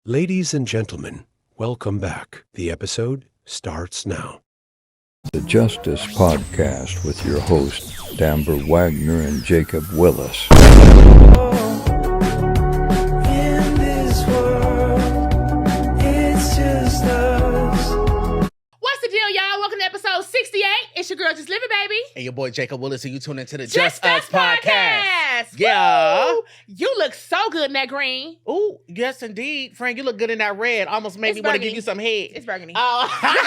Ladies and gentlemen, welcome back. The episode starts now. The Jst Us Podcast with your hosts, Amber Wagner and Jacob Willis. In this world, it's just us. What's the deal, y'all? Welcome to episode 68. It's your girl, Just Living, baby. And your boy Jacob Willis, and you tune into the Jst Us Podcast. Yeah. Woo! You look so good in that green. Ooh, yes, indeed. Frank, you look good in that red. Almost made It's me want to burgundy. give you some head. It's burgundy. Oh.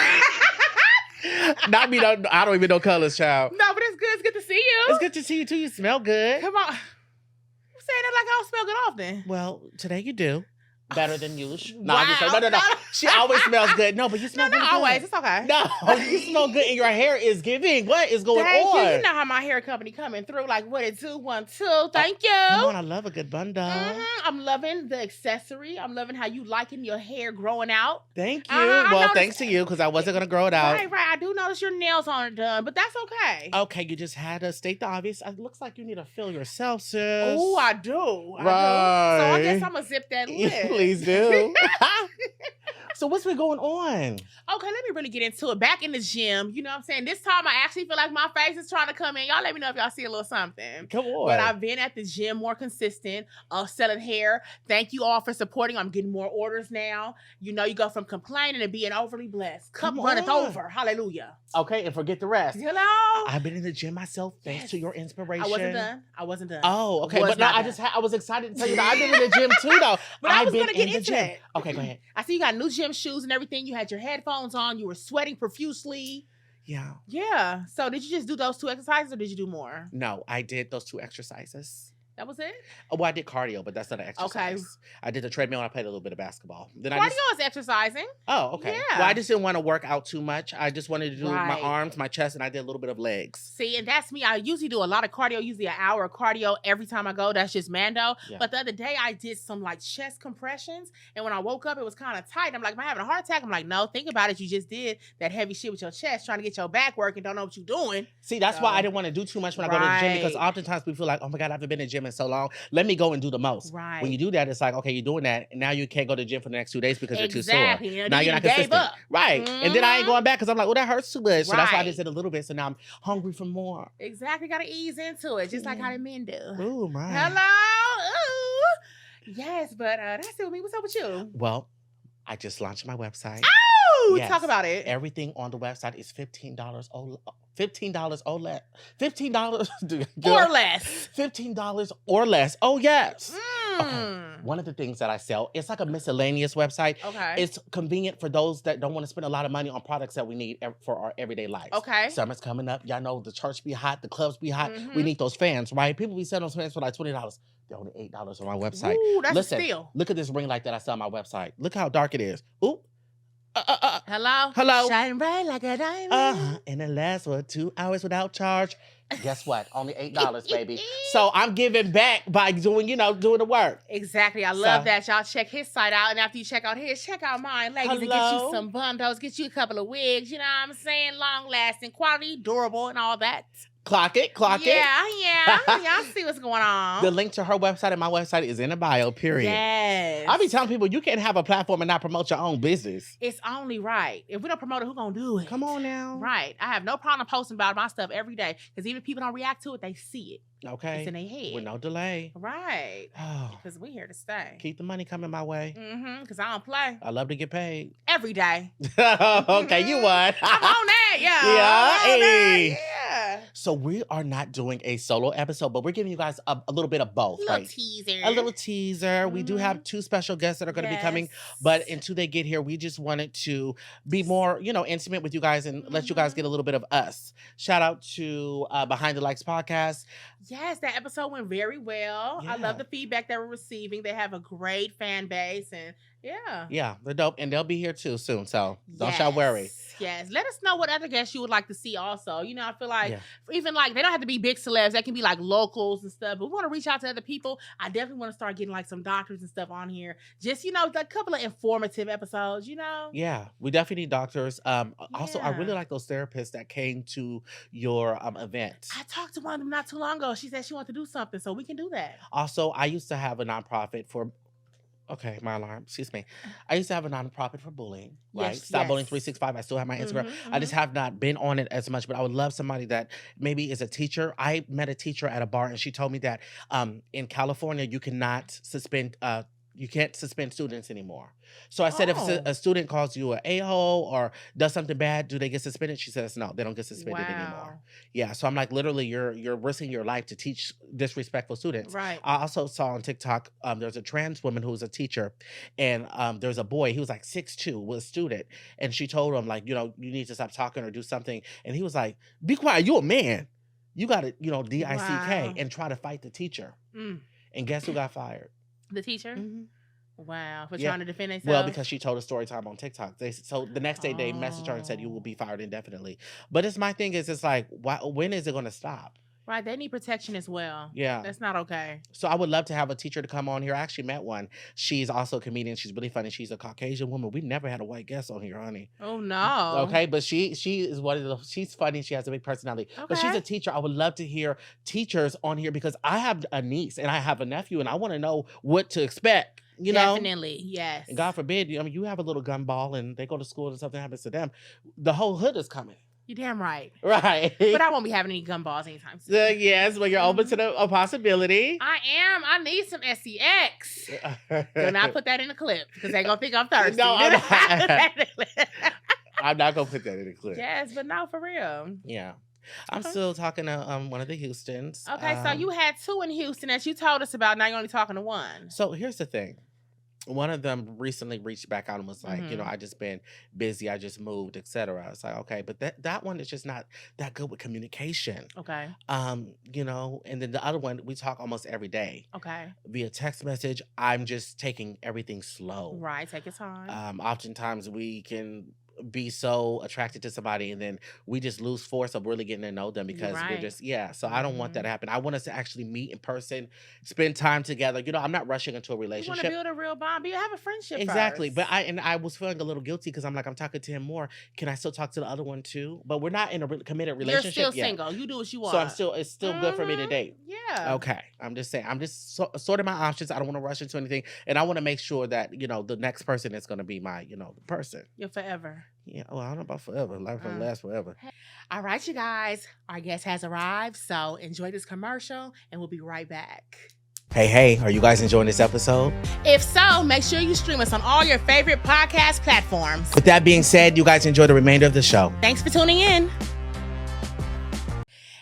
Not me, I don't even know colors, child. No, but it's good. It's good to see you. It's good to see you, too. You smell good. Come on. You saying that like I don't smell good often. Well, today you do. Better than usual. Wow. No. She always smells good. No, but you smell No, really not good. always. It's okay. No, you smell good and your hair is giving. What is going Thank on? you. You know how my hair company coming through. Like, what it do? 1, 2. Thank you. Come on, I love a good bundle. I'm loving the accessory. I'm loving how you liking your hair growing out. Thank you. I Well, noticed- thanks to you, because I wasn't going to grow it out. Right. I do notice your nails aren't done, but that's okay. Okay, you just had to state the obvious. It looks like you need to fill yourself, sis. Oh, I do. I do. So Right. I guess I'm going to zip that lid. Please do. So what's been going on? Okay, let me really get into it. Back in the gym, you know what I'm saying? This time I actually feel like my face is trying to come in. Y'all let me know if y'all see a little something. Come on. But I've been at the gym more consistent, selling hair. Thank you all for supporting. I'm getting more orders now. You know, you go from complaining to being overly blessed. Cup Come runneth on. over. Hallelujah. Okay, and forget the rest. You know? I've been in the gym myself thanks Yes. to your inspiration. I wasn't done. Oh, okay. Was But no, not I done. just I was excited to tell you that I've been in the gym too, though. But I I've was been gonna get in the into gym. that. Okay, go ahead. I see you got new gym shoes and everything. You had your headphones on. You were sweating profusely. Yeah. Yeah. So did you just do those 2 exercises or did you do more? No, I did those 2 exercises. That was it? Oh, well, I did cardio, but that's not an exercise. Okay. I did the treadmill and I played a little bit of basketball. Then I Cardio just, is exercising. oh, okay. Yeah. Well, I just didn't want to work out too much. I just wanted to do my Right. arms, my chest, and I did a little bit of legs. See, and that's me. I usually do a lot of cardio, usually an hour of cardio every time I go. That's just Mando. Yeah. But the other day I did some like chest compressions. And when I woke up, it was kind of tight. I'm like, am I having a heart attack? I'm like, no, think about it. You just did that heavy shit with your chest, trying to get your back working. Don't know what you're doing. See, that's why So- I didn't want to do too much when I go to the gym, because Right. oftentimes we feel like, oh my God, I haven't been in the gym in so long. Let me go and do the most. Right. When you do that, it's like, okay, you're doing that, and now you can't go to the gym for the next 2 days because you're too Exactly. sore. And Now then you're you not gave consistent. up. Right. And then I ain't Mhm. going back because I'm like, oh, that hurts too much. So that's why I Right. just did a little bit. So now I'm hungry for more. Exactly. Got to ease into it, just like how the men do. Ooh, my. Hello. Ooh. Yes, but that's it with me. What's up with you? Well, I just launched my website. Ooh, Yes. talk about it. Everything on the website is $15 $15 or less. $15 Or less. $15 or less. Oh, yes. Mm. Okay. One of the things that I sell, it's like a miscellaneous website. Okay. It's convenient for those that don't want to spend a lot of money on products that we need for our everyday lives. Okay. Summer's coming up. Y'all know the church be hot, the clubs be hot. We Mhm. need those fans, right? People be selling those fans for like $20. They're only $8 on my website. Ooh, that's Listen, a steal. look at this ring light that I sell on my website. Look how dark it is. Ooh. Hello? Hello? Shine bright like a diamond. And it lasts for 2 hours without charge. Guess what? Only $8, baby. So I'm giving back by doing the work. Exactly. I love So- that. Y'all check his site out. And after you check out his, check out mine. Ladies, and get you Hello? some bundles, get you a couple of wigs. You know what I'm saying? Long lasting, quality, durable, and all that. Clock it. Yeah. Y'all see what's going on. The link to her website and my website is in the bio, period. Yes. I be telling people you can't have a platform and not promote your own business. It's only right. If we don't promote it, who gonna do it? Come on now. Right. I have no problem posting about my stuff every day. Because even if people don't react to it, they see it. Okay. It's in their head. With no delay. Right. Oh, Because we here to stay. keep the money coming my way. Mm-hmm. Because I don't play. I love to get paid. Every day. Okay, you won. I'm on that, yeah. Yeah, I'm on that, hey. yeah. So we are not doing a solo episode, but we're giving you guys a little bit of both, Little right? teaser. A little teaser. We do Mhm. have 2 special guests that are going to be coming, Yes. but until they get here, we just wanted to be more, intimate with you guys and let you guys Mhm. get a little bit of us. Shout out to Behind the Likes podcast. Yes, that episode went very well. I Yeah. love the feedback that we're receiving. They have a great fan base, and yeah. Yeah, they're dope, and they'll be here too soon. So don't y'all worry. Yes. Let us know what other guests you would like to see also. You know, I feel like Yeah. even like they don't have to be big celebs. They can be like locals and stuff. But we want to reach out to other people. I definitely want to start getting like some doctors and stuff on here. Just, like a couple of informative episodes, Yeah, we definitely need doctors. Also, I really Yeah. like those therapists that came to your event. I talked to one of them not too long ago. She said she wanted to do something, so we can do that. Also, I used to have a nonprofit for Okay, my alarm. Excuse me. I used to have a nonprofit for bullying, right? Yes, Stop Bullying yes. 365. I still have my Instagram. Mhm, I just have not been on it as much, but I would love somebody that maybe is a teacher. I met a teacher at a bar, and she told me that in California you cannot suspend. You can't suspend students anymore. So I said, if Oh. a student calls you an a-hole or does something bad, do they get suspended? She says, no, they don't get suspended anymore. Wow. Yeah. So I'm like, literally, you're risking your life to teach disrespectful students. Right. I also saw on TikTok, there's a trans woman who was a teacher, and there's a boy, he was like 6'2", was a student, and she told him, like, you need to stop talking or do something. And he was like, be quiet, you a man. You got to, DICK, Wow. and try to fight the teacher. Mm. And guess who got fired? The teacher? Mhm. Wow. For Yeah. trying to defend themselves? Well, because she told a story time on TikTok. So the next day they messaged her and said, you will be fired indefinitely. But it's my thing is, it's like, when is it going to stop? Right. They need protection as well. Yeah. That's not okay. So I would love to have a teacher to come on here. I actually met one. She's also a comedian. She's really funny. She's a Caucasian woman. We never had a white guest on here, honey. Oh, no. Okay, but she is one of the. She's funny. She has a big personality. But she's Okay. a teacher. I would love to hear teachers on here because I have a niece and I have a nephew, and I want to know what to expect. Definitely. Yes. And God forbid, you have a little gumball and they go to school and something happens to them. The whole hood is coming. You're damn right. Right. But I won't be having any gumballs anytime soon. Yes, but you're open to a possibility. I am. I need some SEX. Do not put that in the clip because they're going to think I'm thirsty. No, I'm not. I'm not going to put that in the clip. Yes, but no, for real. Yeah. I'm Okay. still talking to one of the Houstons. Okay, so you had 2 in Houston that you told us about. Now you're only talking to 1. So here's the thing. One of them recently reached back out and was like, Mhm. I just been busy. I just moved, etc. I was like, okay, but that one is just not that good with communication. Okay. And then the other one, we talk almost every day Okay. via text message. I'm just taking everything slow. Right. Take your time. Oftentimes we can be so attracted to somebody and then we just lose force of really getting to know them because we're right. just so I don't want that to happen. I want us to actually meet in person, spend time together. I'm not rushing into a You want to relationship. build a real bond. Have a friendship Exactly. first. But I was feeling a little guilty because I'm like, I'm talking to him more. Can I still talk to the other one too? But we're not in a committed You're relationship still yet. single. You do what you want. So it's still good for me to Mhm. date. Yeah. Okay. I'm just saying. I'm just sorting my options. I don't want to rush into anything. And I want to make sure that, the next person is going to be my, the person. You're forever. Yeah. Well, I don't know about forever. Life will last forever. All right, you guys. Our guest has arrived. So enjoy this commercial and we'll be right back. Hey, are you guys enjoying this episode? If so, make sure you stream us on all your favorite podcast platforms. With that being said, you guys enjoy the remainder of the show. Thanks for tuning in.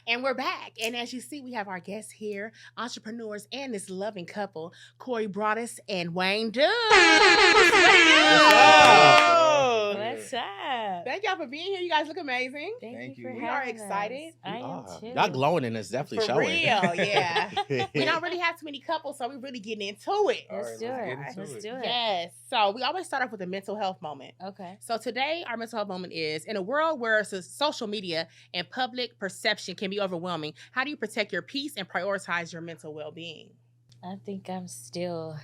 And we're back. And as you see, we have our guests here, entrepreneurs and this loving couple, Cori and Wayne. Dude. What's up? Thank y'all for being here. You guys look amazing. Thank you you. for We are having excited. us. I am too. Y'all glowing in this definitely For showing. real, yeah. We don't really have too many couples, so we're really getting into it. Let's do it. Let's do it. Yes. So we always start off with a mental health moment. Okay. So today, our mental health moment is, in a world where social media and public perception can be overwhelming, how do you protect your peace and prioritize your mental well-being? I think I'm still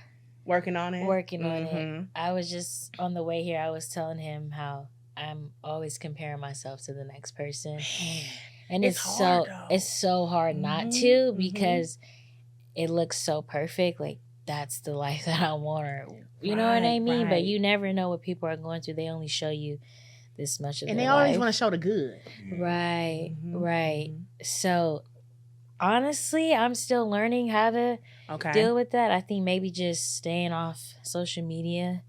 Working on it? working on it. Mhm. I was just on the way here. I was telling him how I'm always comparing myself to the next person, and It's hard, though. it's so hard not Mhm, to mhm. because it looks so perfect. Like that's the life that I want, or you know what I Right, mean. right. But you never know what people are going through. They only show you this much of And their they always life. want to show the good. Right, Mhm, right. mhm. So honestly, I'm still learning how to Okay. deal with that. I think maybe just staying off social media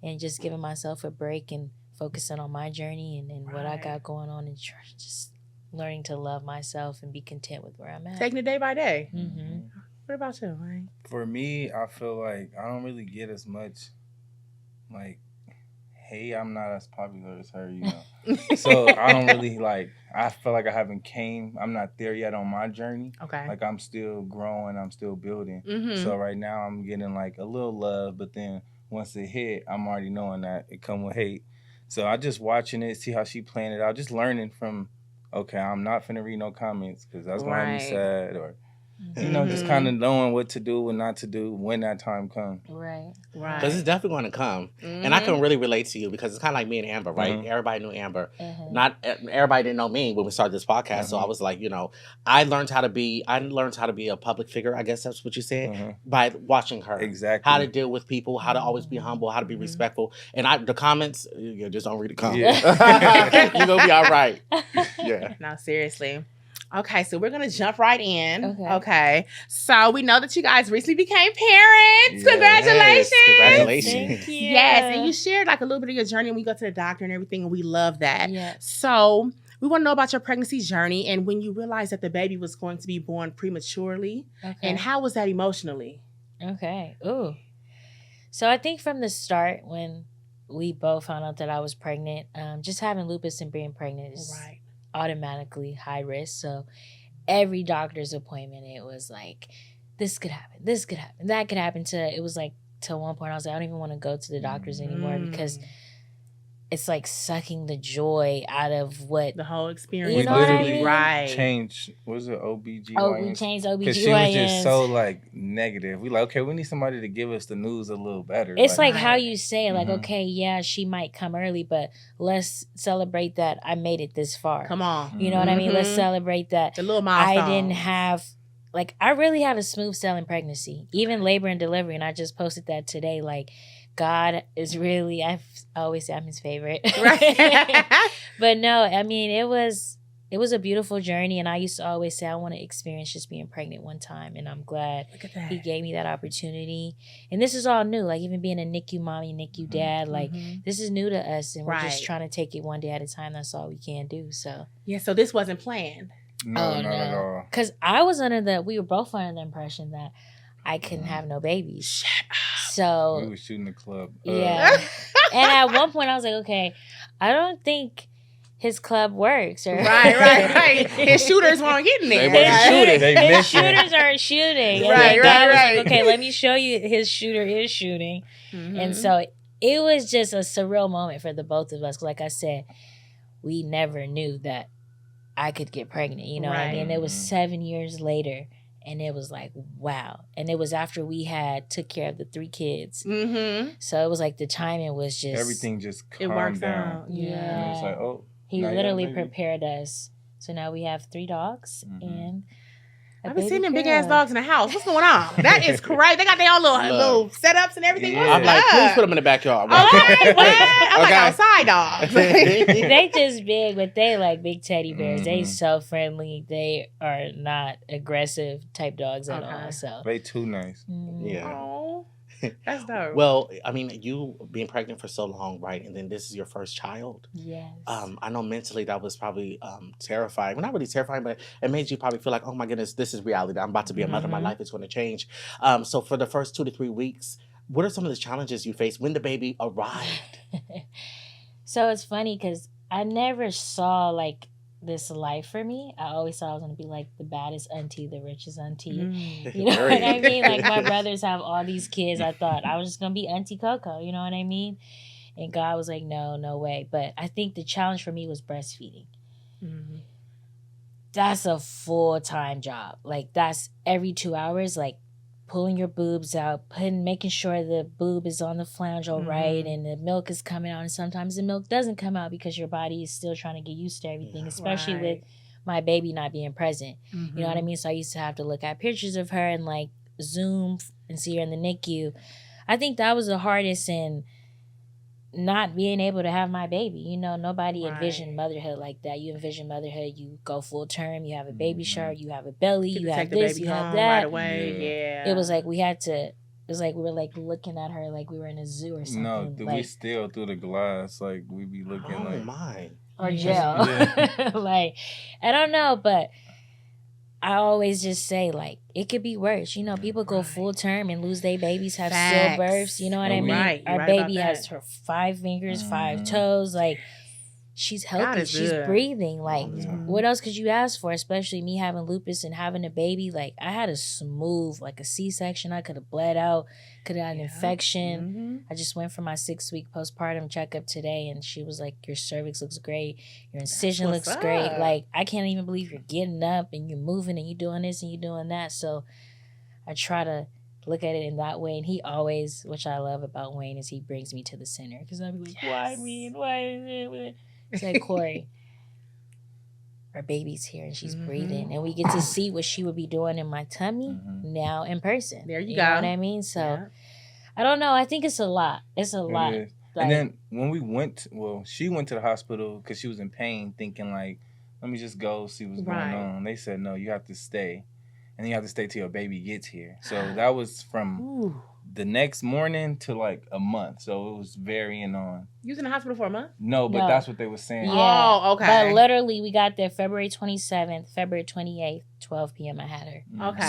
and just giving myself a break and focusing on my journey and what I Right. got going on and just learning to love myself and be content with where I'm at. Taking it day by day. Mm-hmm. What about you, Wayne? For me, I feel like I don't really get as much, like, hey, I'm not as popular as her, So I don't really, I feel like I haven't I'm not there yet on my journey. Okay. Like, I'm still growing, I'm still building. Mm-hmm. So right now I'm getting, a little love, but then once it hit, I'm already knowing that it come with hate. So I just watching it, see how she playing it out, just learning from, okay, I'm not finna read no comments because that's going to have me Right. sad, or You know, just kind of knowing what to do and not to do when that time comes. Right. Right. Because it's definitely going to come. And I can really relate to you because it's kind of like me and Amber, right? Everybody knew Amber. Not everybody didn't know me when we started this podcast. So I was like, you know, I learned how to be a public figure. I guess that's what you said, by watching her. Exactly. How to deal with people, how to always be humble, how to be respectful. And the comments, you just don't read the comments. Yeah. You're going to be all right. Yeah. No, seriously. Okay, so we're going to jump right in. Okay. So we know that you guys recently became parents. Yes, Congratulations. Congratulations. Thank you. Yes, and you shared like a little bit of your journey when we go to the doctor and everything, and we love that. Yeah. So we want to know about your pregnancy journey and when you realized that the baby was going to be born prematurely, Okay. and how was that emotionally? Okay. Ooh. So I think from the start when we both found out that I was pregnant, just having lupus and being pregnant is automatically high risk. So every doctor's appointment, it was like, this could happen, that could happen. It was like, to one point I was like, I don't even want to go to the doctors anymore because it's like sucking the joy out of what The whole experience. You know what I mean? Right. Changed, what was it, OBGYN? Oh, we changed OBGYNs. Because she was just so like negative. We like, okay, we need somebody to give us the news a little better. It's like how you say it, like, Mhm. okay, yeah, she might come early, but let's celebrate that I made it this far. Come on. You know what I mean? Let's Mhm. celebrate that The little milestone. I didn't have, like, I really had a smooth sailing pregnancy, even labor and delivery. And I just posted that today. Like, God is really, I always say I'm his favorite. Right. But no, I mean, it was a beautiful journey. And I used to always say, I want to experience just being pregnant one time. And I'm glad Look at that. he gave me that opportunity. And this is all new. Like, even being a NICU mommy, NICU dad, like, this is new to us. And we're just Right. trying to take it one day at a time. That's all we can do. So. Yeah, so this wasn't planned. No, not at all. Because we were both under the impression that I couldn't have no babies. Shut up. So, We was shooting the club. yeah. And at one point I was like, okay, I don't think his club works. Or Right. His shooters weren't getting there. They wasn't shooting. They His missed it. shooters aren't shooting. And Right, then God was right. like, okay, let me show you his shooter is shooting. And so it was just a surreal moment for the both of us. Like I said, we never knew that I could get pregnant. You know what I mean? It was 7 years later. And it was like, wow. And it was after we took care of the 3 kids. So it was like the timing was just... Everything just It calmed works down. out. And Yeah. it was like, oh. He now you literally have a baby? prepared us. So now we have 3 dogs and a I've been baby seeing them big girl. ass dogs in the house. What's going on? That is crazy. They got their own little setups and everything. Yeah. What's I'm like, up? please put them in the backyard. All right, well, I'm like Okay. outside dogs. They just big, but they like big teddy bears. They Mhm. so friendly. They are not aggressive type dogs at Okay. all. So They too nice. Yeah. Oh, that's dope. Well, I mean, you being pregnant for so long, right? And then this is your first child. yes. I know mentally that was probably terrifying. Well, not really terrifying, but it made you probably feel like, oh my goodness, this is reality. I'm about to be a mother. My life is going to change. So for the first 2 to 3 weeks, what are some of the challenges you faced when the baby arrived? So it's funny because I never saw like this life for me. I always thought I was going to be like the baddest auntie, the richest auntie. You know what I mean? Like my brothers have all these kids. I thought I was just going to be Auntie Coco. You know what I mean? And God was like, no way. But I think the challenge for me was breastfeeding. That's a full-time job. Like that's every 2 hours, like pulling your boobs out, making sure the boob is on the flange all right, and the milk is coming out. And sometimes the milk doesn't come out because your body is still trying to get used to everything, especially with my baby not being present. You know what I mean? So I used to have to look at pictures of her and like Zoom and see her in the NICU. I think that was the hardest, and not being able to have my baby. You know, nobody envisioned motherhood like that. You envision motherhood, you go full term, you have a baby shower, you have a belly, you have this, you have that. right away. Yeah. It was like we were like looking at her like we were in a zoo or something. No, we like, still through the glass. Like we be looking Oh like. my. or jail. Yeah. Like, I don't know, but I always just say, like, it could be worse. You know, people go full term and lose their babies, have Facts. stillbirths. You know what I mean? Right. You're Our right baby about has that. her 5 fingers, 5 toes. Like, she's God healthy. is She's good. breathing. Like, Mhm. what else could you ask for? Especially me having lupus and having a baby. Like, I had a smooth, like a C-section. I could have bled out, could have had an infection. I just went for my 6-week postpartum checkup today, and she was like, your cervix looks great. Your incision what's looks great. up. Like, I can't even believe you're getting up and you're moving and you're doing this and you're doing that. So I try to look at it in that way. And he always, which I love about Wayne, is he brings me to the center. Because I'm like, why me? And why? It's like, Cori, our baby's here and she's breathing. And we get to see what she would be doing in my tummy now in person. There you know go. what I mean? So Yeah. I don't know. I think it's a lot. It's a lot. It is. Like, And then when we went, she went to the hospital because she was in pain, thinking like, let me just go see what's Right. going on. They said, no, you have to stay. And you have to stay till your baby gets here. So that was from the next morning to like a month. So it was varying on. You was in the hospital for a month? No, but No. that's what they were saying. Yeah. Oh, okay. But literally, we got there February 27th, February 28th, 12 p.m. I had her. Okay.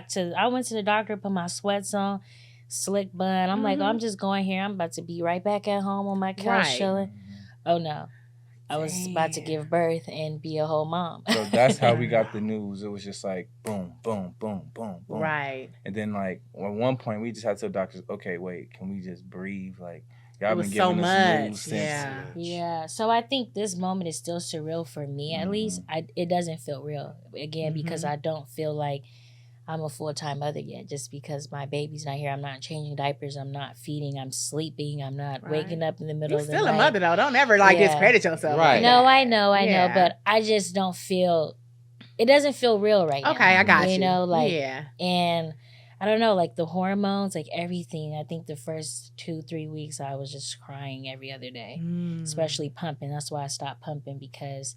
So I went to the doctor, put my sweats on, slick bun. I'm like, I'm just going here. I'm about to be right back at home on my couch Right. chilling. Oh, no. I was about to give birth and be a whole mom. So that's how we got the news. It was just like boom, boom, boom, boom, boom. Right. And then like at one point we just had to tell doctors, okay, wait, can we just breathe? Like y'all It was been giving so us much, news since. yeah. Yeah. So I think this moment is still surreal for me, at least. It doesn't feel real, again, because I don't feel like I'm a full-time mother yet. Just because my baby's not here, I'm not changing diapers, I'm not feeding, I'm sleeping, I'm not waking up in the middle You're of the still night. a mother though. Don't ever discredit yourself. Right. Like No, that. I know, Yeah. but I just don't feel. It doesn't feel real right now. Okay, I got you. You know, like, yeah. and I don't know, like the hormones, like everything. I think the first 2-3 weeks I was just crying every other day, especially pumping. That's why I stopped pumping, because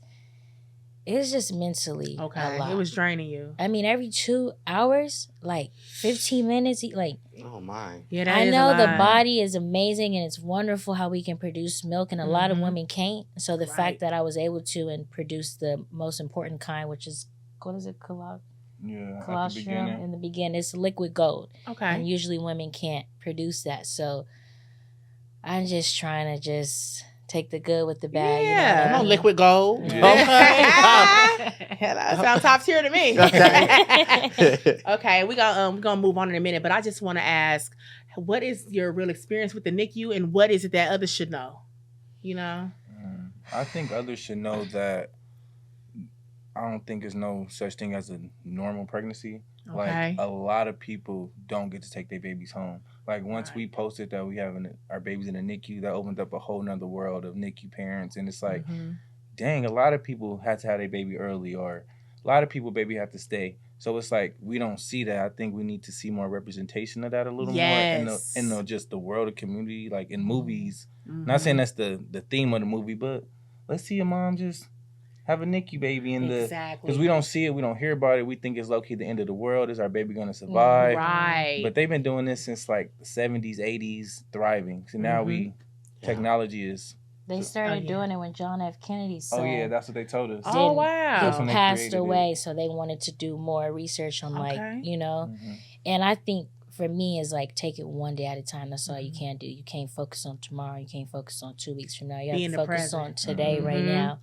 it's just mentally a lot. It was draining you. I mean, every 2 hours, like 15 minutes, like Oh my. Yeah, that I is a know the lot. body is amazing and it's wonderful how we can produce milk, and a lot of Mhm. women can't. So the Right. fact that I was able to and produce the most important kind, which is, what is it, Yeah, at the colostrum beginning. in the beginning, it's liquid gold. Okay. And usually women can't produce that. So I'm just trying to just take the good with the bad. Yeah. You know what I Come on, mean? liquid gold. Yeah. Okay. Hell, that sounds top tier to me. Okay. Okay, we're gonna move on in a minute, but I just want to ask, what is your real experience with the NICU, and what is it that others should know? You know? I think others should know that I don't think there's no such thing as a normal pregnancy. Okay. Like a lot of people don't get to take their babies home. Like once Right. we posted that we have our babies in the NICU, that opened up a whole nother world of NICU parents, and it's like, dang, a lot of people had to have their baby early, or a lot of people baby have to stay. So it's like we don't see that. I think we need to see more representation of that a little Yes. more in the just the world of community, like in movies. Mhm. Not saying that's the theme of the movie, but let's see a mom just have a NICU baby in the, Exactly. because we don't see it, we don't hear about it. We think it's low key the end of the world. Is our baby gonna survive? Right. But they've been doing this since like the 70s, 80s, thriving. So now technology is. They started doing it when John F. Kennedy said. Oh yeah, that's what they told us. Oh, Didn't- wow. That's He when they passed created it. away, so they wanted to do more research on, Okay. like, you know. And I think for me, is like take it one day at a time. That's all you can do. You can't focus on tomorrow. You can't focus on 2 weeks from now. You have Be in to the focus on present. today, right Mhm. now.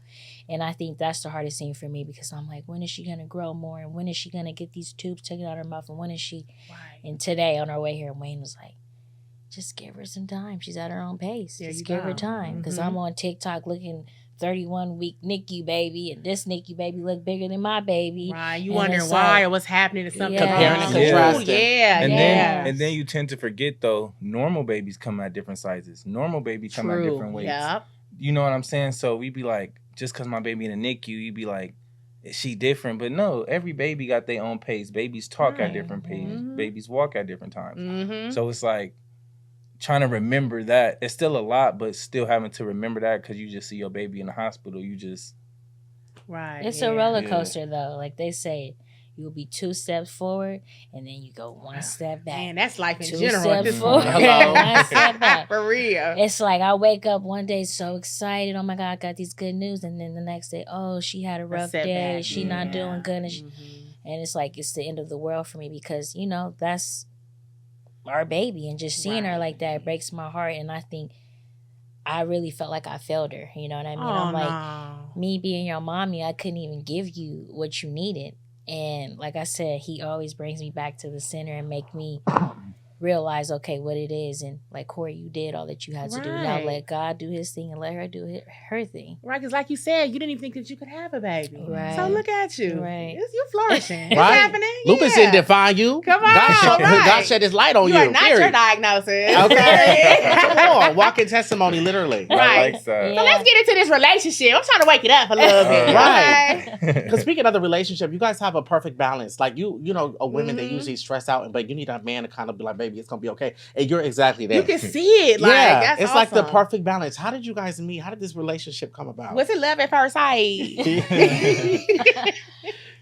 And I think that's the hardest thing for me, because I'm like, when is she gonna grow more? And when is she gonna get these tubes taken out of her mouth? And when is she? Right. And today on our way here, Wayne was like, just give her some time. She's at her own pace. There Just you give her go. time. Because Mhm. I'm on TikTok looking 31-week NICU baby, and this NICU baby look bigger than my baby. Right. You And wondering it's why like- or what's happening to something. Yeah. Comparing and Ooh, contrasting. yeah. And yeah. then you tend to forget though, normal babies come at different sizes. Normal babies come at True. different weights. Yep. You know what I'm saying? So we be like, just because my baby in a NICU, you be like, is she different? But no, every baby got their own pace. Babies talk at Right. different pace. Mhm. Babies walk at different times. Mm-hmm. So it's like trying to remember that. It's still a lot, but still having to remember that because you just see your baby in the hospital. You just Right. It's yeah. a roller coaster, though. Like they say, you'll be 2 steps forward, and then you go 1 step back. Man, that's life in 2 general. steps This forward, Hello. 1 step back. For real. It's like I wake up one day so excited. Oh my God, I got these good news. And then the next day, oh, she had a rough day. setback. She not doing good. And, Mhm. and it's like it's the end of the world for me, because, you know, that's our baby. And just seeing her Right. like that breaks my heart. And I think I really felt like I failed her. You know what I mean? I'm like, me being your mommy, I couldn't even give you what you needed. And like I said, he always brings me back to the center and make me realize, okay, what it is. And like, Cori, you did all that you had to do. Now let God do his thing and let her do her thing. Right, because like you said, you didn't even think that you could have a baby. Right. So look at you. Right. You flourishing. It's Right. happening. Lupus Yeah. didn't define you. Come on, right. God shed his light on you. You are not period. your diagnosis. Okay. Come on. Walking testimony, literally. Right. I like that. Yeah. So let's get into this relationship. I'm trying to wake it up a little bit. Right. Okay? Because speaking of the relationship, you guys have a perfect balance. Like you know, women they usually stress out, but you need a man to kind of be like, baby, it's gonna be okay. And you're exactly there. You can see it. Like, yeah, that's it's like the awesome. perfect balance. How did you guys meet? How did this relationship come about? Was it love at first sight?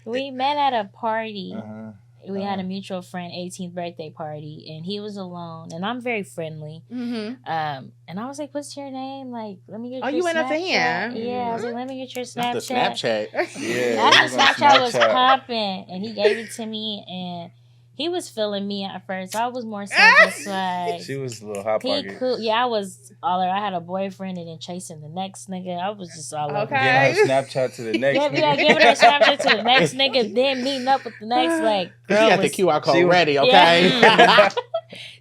We met at a party. Uh-huh. We had a mutual friend 18th birthday party, and he was alone, and I'm very friendly. Mm-hmm. And I was like, "What's your name? Like, let me get Oh, your you went up to Snapchat." him? Yeah, I was like, "Let me get your Not the Snapchat." Snapchat. Yeah. After it was on Snapchat was Snapchat. popping, and he gave it to me, and he was feeling me at first. I was more so just like, She was a little hot he pocket. cool. Yeah, I was all I had a boyfriend and then chasing the next nigga. I was just all over. Okay. Giving her Snapchat to the next Yeah, nigga. giving her Snapchat to the next nigga, then meeting up with the next, like, She girl had the was, QR code she was- ready, okay? Yeah.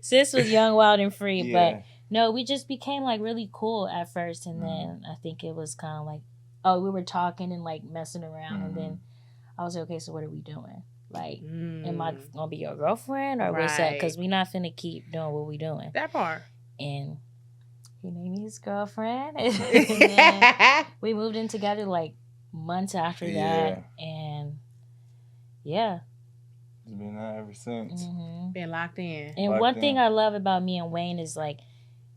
Sis was young, wild, and free. Yeah. But no, we just became like really cool at first, and then I think it was kind of like, oh, we were talking and like messing around, and then I was like, okay, so what are we doing? Like, am I gonna be your girlfriend or what's up? Right. Because we not finna keep doing what we doing. That part. And he made me his girlfriend, and then we moved in together like months after that, and yeah. It's been that ever since. Been locked in. And Locked one in. thing I love about me and Wayne is like,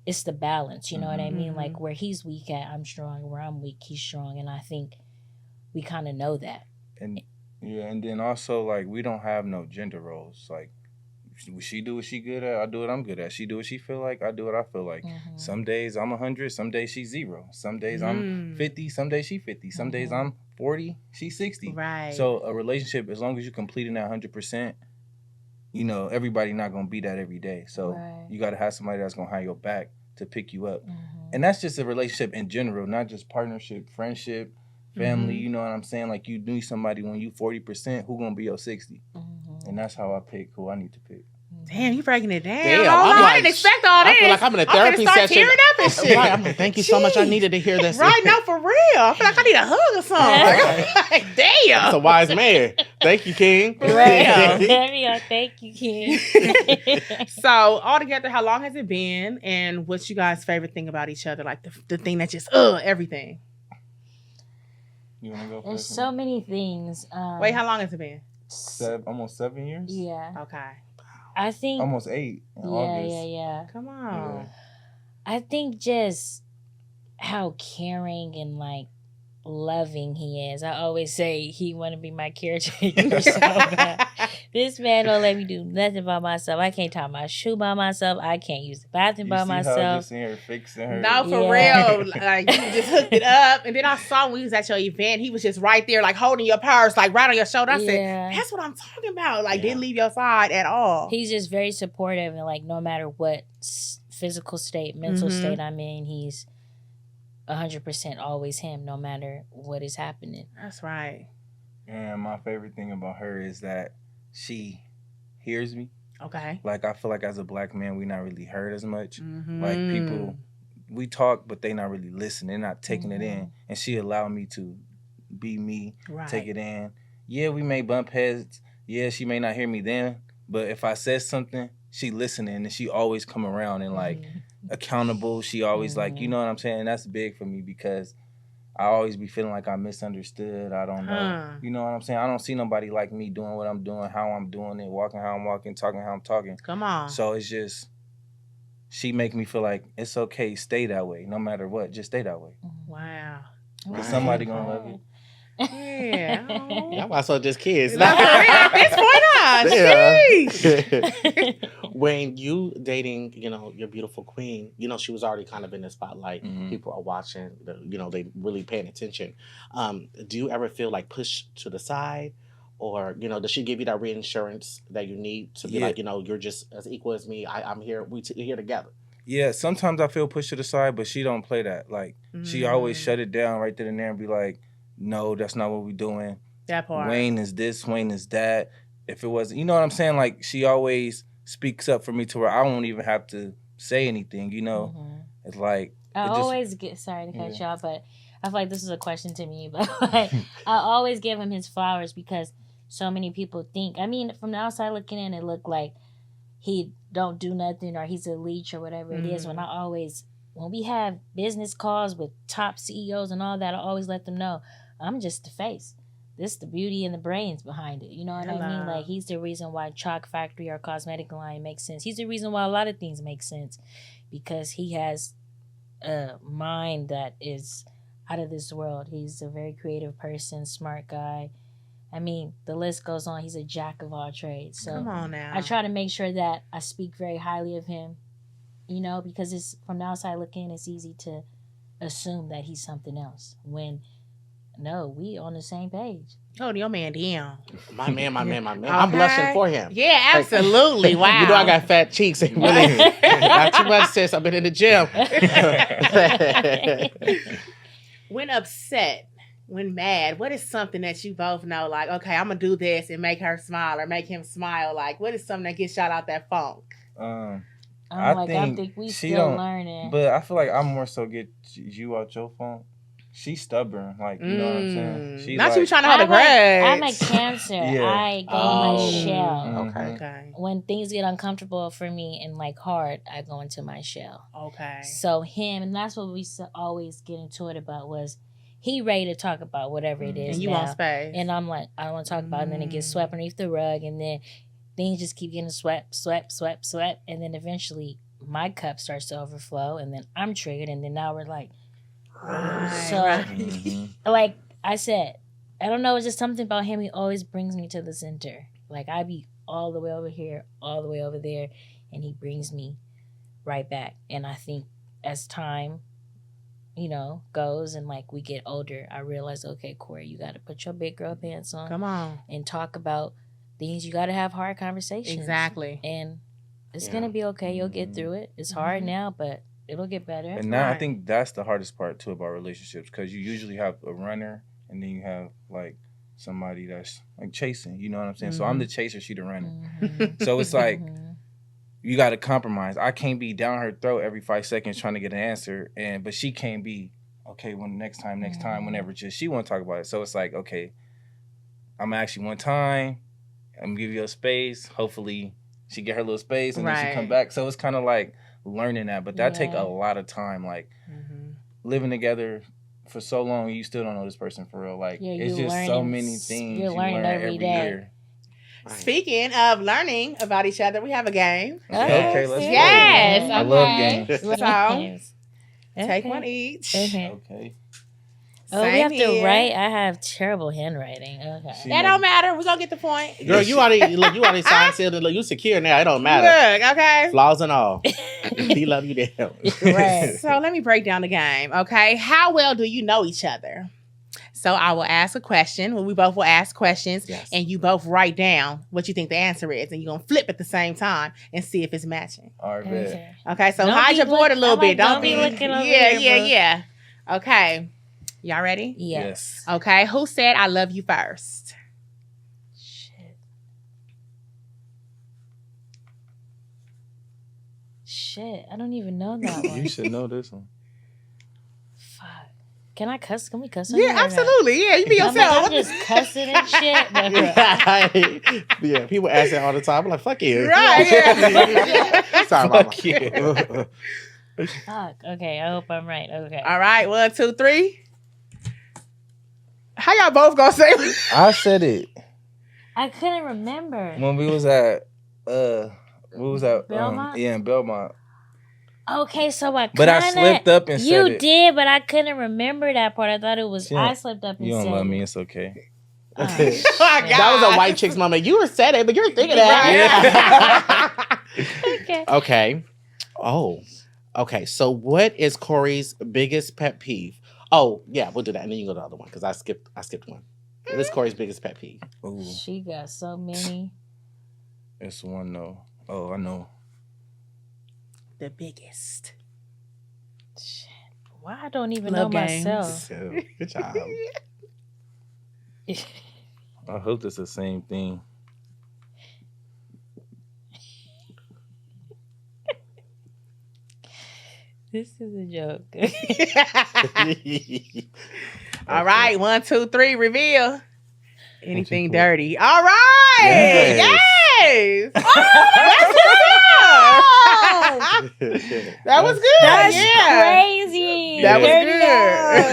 it's the balance. You know what I mean? Like where he's weak at, I'm strong. Where I'm weak, he's strong. And I think we kind of know that. And and then also like we don't have no gender roles. Like she do what she good at, I do what I'm good at. She do what she feel like, I do what I feel like. Some days I'm 100, some days she's 0. Some days I'm 50, some days she 50. Some days I'm 40, she's 60. Right. So a relationship, as long as you're completing that 100%, you know, everybody not gonna be that every day. So Right. you gotta have somebody that's gonna have your back to pick you up. And that's just a relationship in general, not just partnership, friendship, family. You know what I'm saying? Like you need somebody when you 40%, who gonna be your 60? And that's how I pick who I need to pick. Damn, you breaking it down. Damn, Hold I'm on, like, I didn't expect all this. I feel like I'm in a therapy finna start session. tearing up and shit. Right, I'm like, thank you so much. I needed to hear this. Right, no, for real. I feel like I need a hug or something. Like, damn. That's a wise man. Thank you, King. Right. Thank you, King. So, altogether, how long has it been? And what's you guys' favorite thing about each other? Like the thing that just, everything. You wanna go There's first? so many things. Wait, how long has it been? Almost 7 years? Yeah. Okay. I think. Almost 8 in August. Yeah. Come on. I think just how caring and like loving he is. I always say he want to be my caretaker so bad. This man don't let me do nothing by myself. I can't tie my shoe by myself. I can't use the bathroom You by see how myself. just in her fixing her. No, for Yeah. real. Like, you just hooked it up. And then I saw when we was at your event, he was just right there, like, holding your purse, like, right on your shoulder. I Yeah. said, that's what I'm talking about. Like, didn't leave your side at all. He's just very supportive and like no matter what physical state, mental state I'm in, he's 100% always him, no matter what is happening. That's right. And my favorite thing about her is that she hears me. Okay. Like, I feel like as a black man, we not really heard as much. Mm-hmm. Like, people, we talk, but they not really listening. They're not taking it in. And she allowed me to be me, Right. take it in. Yeah, we may bump heads. Yeah, she may not hear me then. But if I said something, she listening. And she always come around and, like, accountable. She always, like, you know what I'm saying? And that's big for me because I always be feeling like I'm misunderstood. I don't know. You know what I'm saying? I don't see nobody like me doing what I'm doing, how I'm doing it, walking how I'm walking, talking how I'm talking. Come on. So it's just, she make me feel like it's okay, stay that way, no matter what, just stay that way. Wow. Because somebody gonna love you. Yeah. Y'all might as well just kiss. No, for real, at this point on. Sheesh. When you dating, you know, your beautiful queen, you know, she was already kind of in the spotlight. People are watching, you know, they really paying attention. Do you ever feel like pushed to the side? Or, you know, does she give you that reinsurance that you need to be Yeah. like, you know, you're just as equal as me. I'm here. Here together. Yeah, sometimes I feel pushed to the side, but she don't play that. Like, she always shut it down right then and there and be like, no, that's not what we doing. That part. Wayne is this, Wayne is that. If it wasn't, you know what I'm saying? Like, she always speaks up for me to where I won't even have to say anything, you know? It's like... I always get... Sorry to cut you off, but I feel like this is a question to me. But like, I always give him his flowers because so many people think... I mean, from the outside looking in, it looked like he don't do nothing or he's a leech or whatever it is. When we have business calls with top CEOs and all that, I always let them know I'm just the face. This is the beauty and the brains behind it. You know what I mean? Like, he's the reason why Chalk Factory or cosmetic line makes sense. He's the reason why a lot of things make sense because he has a mind that is out of this world. He's a very creative person, smart guy. I mean, the list goes on. He's a jack of all trades. So come on now. I try to make sure that I speak very highly of him, you know, because it's from the outside looking in, it's easy to assume that he's something else when no, we on the same page. Oh, your man down. My man. I'm blushing for him. Yeah, absolutely. Wow. You know I got fat cheeks. And really, not too much, sis. I've been in the gym. When upset, when mad, what is something that you both know, like, okay, I'm going to do this and make her smile or make him smile? Like, what is something that gets y'all out that funk? I think we still learning. But I feel like I more so get you out your funk. She's stubborn, like, you know what I'm saying? She's not like, you trying to hold a grudge. I'm a Cancer. I go in my shell. Okay. When things get uncomfortable for me and like hard, I go into my shell. Okay. So him, and that's what we always get into it about was he ready to talk about whatever it is. And you want space. And I'm like, I don't want to talk about it. And then it gets swept underneath the rug. And then things just keep getting swept. And then eventually my cup starts to overflow. And then I'm triggered. And then now we're like, like I said, I don't know, it's just something about him. He always brings me to the center. Like I be all the way over here, all the way over there, and he brings me right back. And I think as time, you know, goes and like we get older, I realize, okay, Cori, you got to put your big girl pants on. Come on. And talk about things. You got to have hard conversations. Exactly. And it's going to be okay. You'll get through it. It's hard now, but it'll get better. And now I think that's the hardest part too about relationships, because you usually have a runner and then you have like somebody that's like chasing, you know what I'm saying? So I'm the chaser, she the runner. So it's like you got to compromise. I can't be down her throat every 5 seconds trying to get an answer, but she can't be okay. When next time, whenever just she want to talk about it. So it's like, okay, I'm gonna ask you one time, I'm gonna give you a space. Hopefully she get her little space and then she come back. So it's kind of like learning that, but that take a lot of time. Like living together for so long, you still don't know this person for real. Like it's just so many things you learn every year. Speaking of learning about each other, we have a game. Okay, let's play. Yes, I love games. So take one each. Okay. Oh, we have to write. I have terrible handwriting. Okay. That don't matter. We're gonna get the point. Girl, you already signed, sealed, and look, you secure now. It don't matter. Look, okay. Flaws and all. He love you down. Right. So let me break down the game. Okay. How well do you know each other? So I will ask a question. Well, we both will ask questions, and you both write down what you think the answer is, and you're gonna flip at the same time and see if it's matching. All right. Okay. So hide your board a little bit. Don't be looking over Yeah. Okay. Y'all ready? Yes. Okay. Who said I love you first? Shit. I don't even know that one. You should know this one. Fuck. Can I cuss? Can we cuss? Yeah, absolutely. Yeah, you be yourself. I'm just cussing and shit. Yeah, people ask that all the time. I'm like, fuck you. Right. Yeah. Sorry, Fuck you. Fuck. Okay. I hope I'm right. Okay. All right. 1, 2, 3. How y'all both gonna say it? I said it I couldn't remember. when we was at Belmont? in Belmont. Okay, so I But I slipped up and said you it. did, but I couldn't remember that part. I thought it was Yeah. I slipped up and You said don't love it. me, it's okay. Oh, That was a white chick's moment. You were said it, but you're thinking that. Okay. Okay. Oh. Okay. So what is Cori's biggest pet peeve? Oh, yeah, we'll do that. And then you go to the other one because I skipped one. What is Cori's biggest pet peeve? Ooh, She got so many. it's one though. Oh, I know. the biggest? Shit. Why I don't even Love know games. myself. Good job. I hope it's the same thing. This is a joke. All right, 1, 2, 3, reveal. Anything dirty. All right. Yes. Yes. Oh, that's what's up. That was good. That's yeah. crazy. That Dirty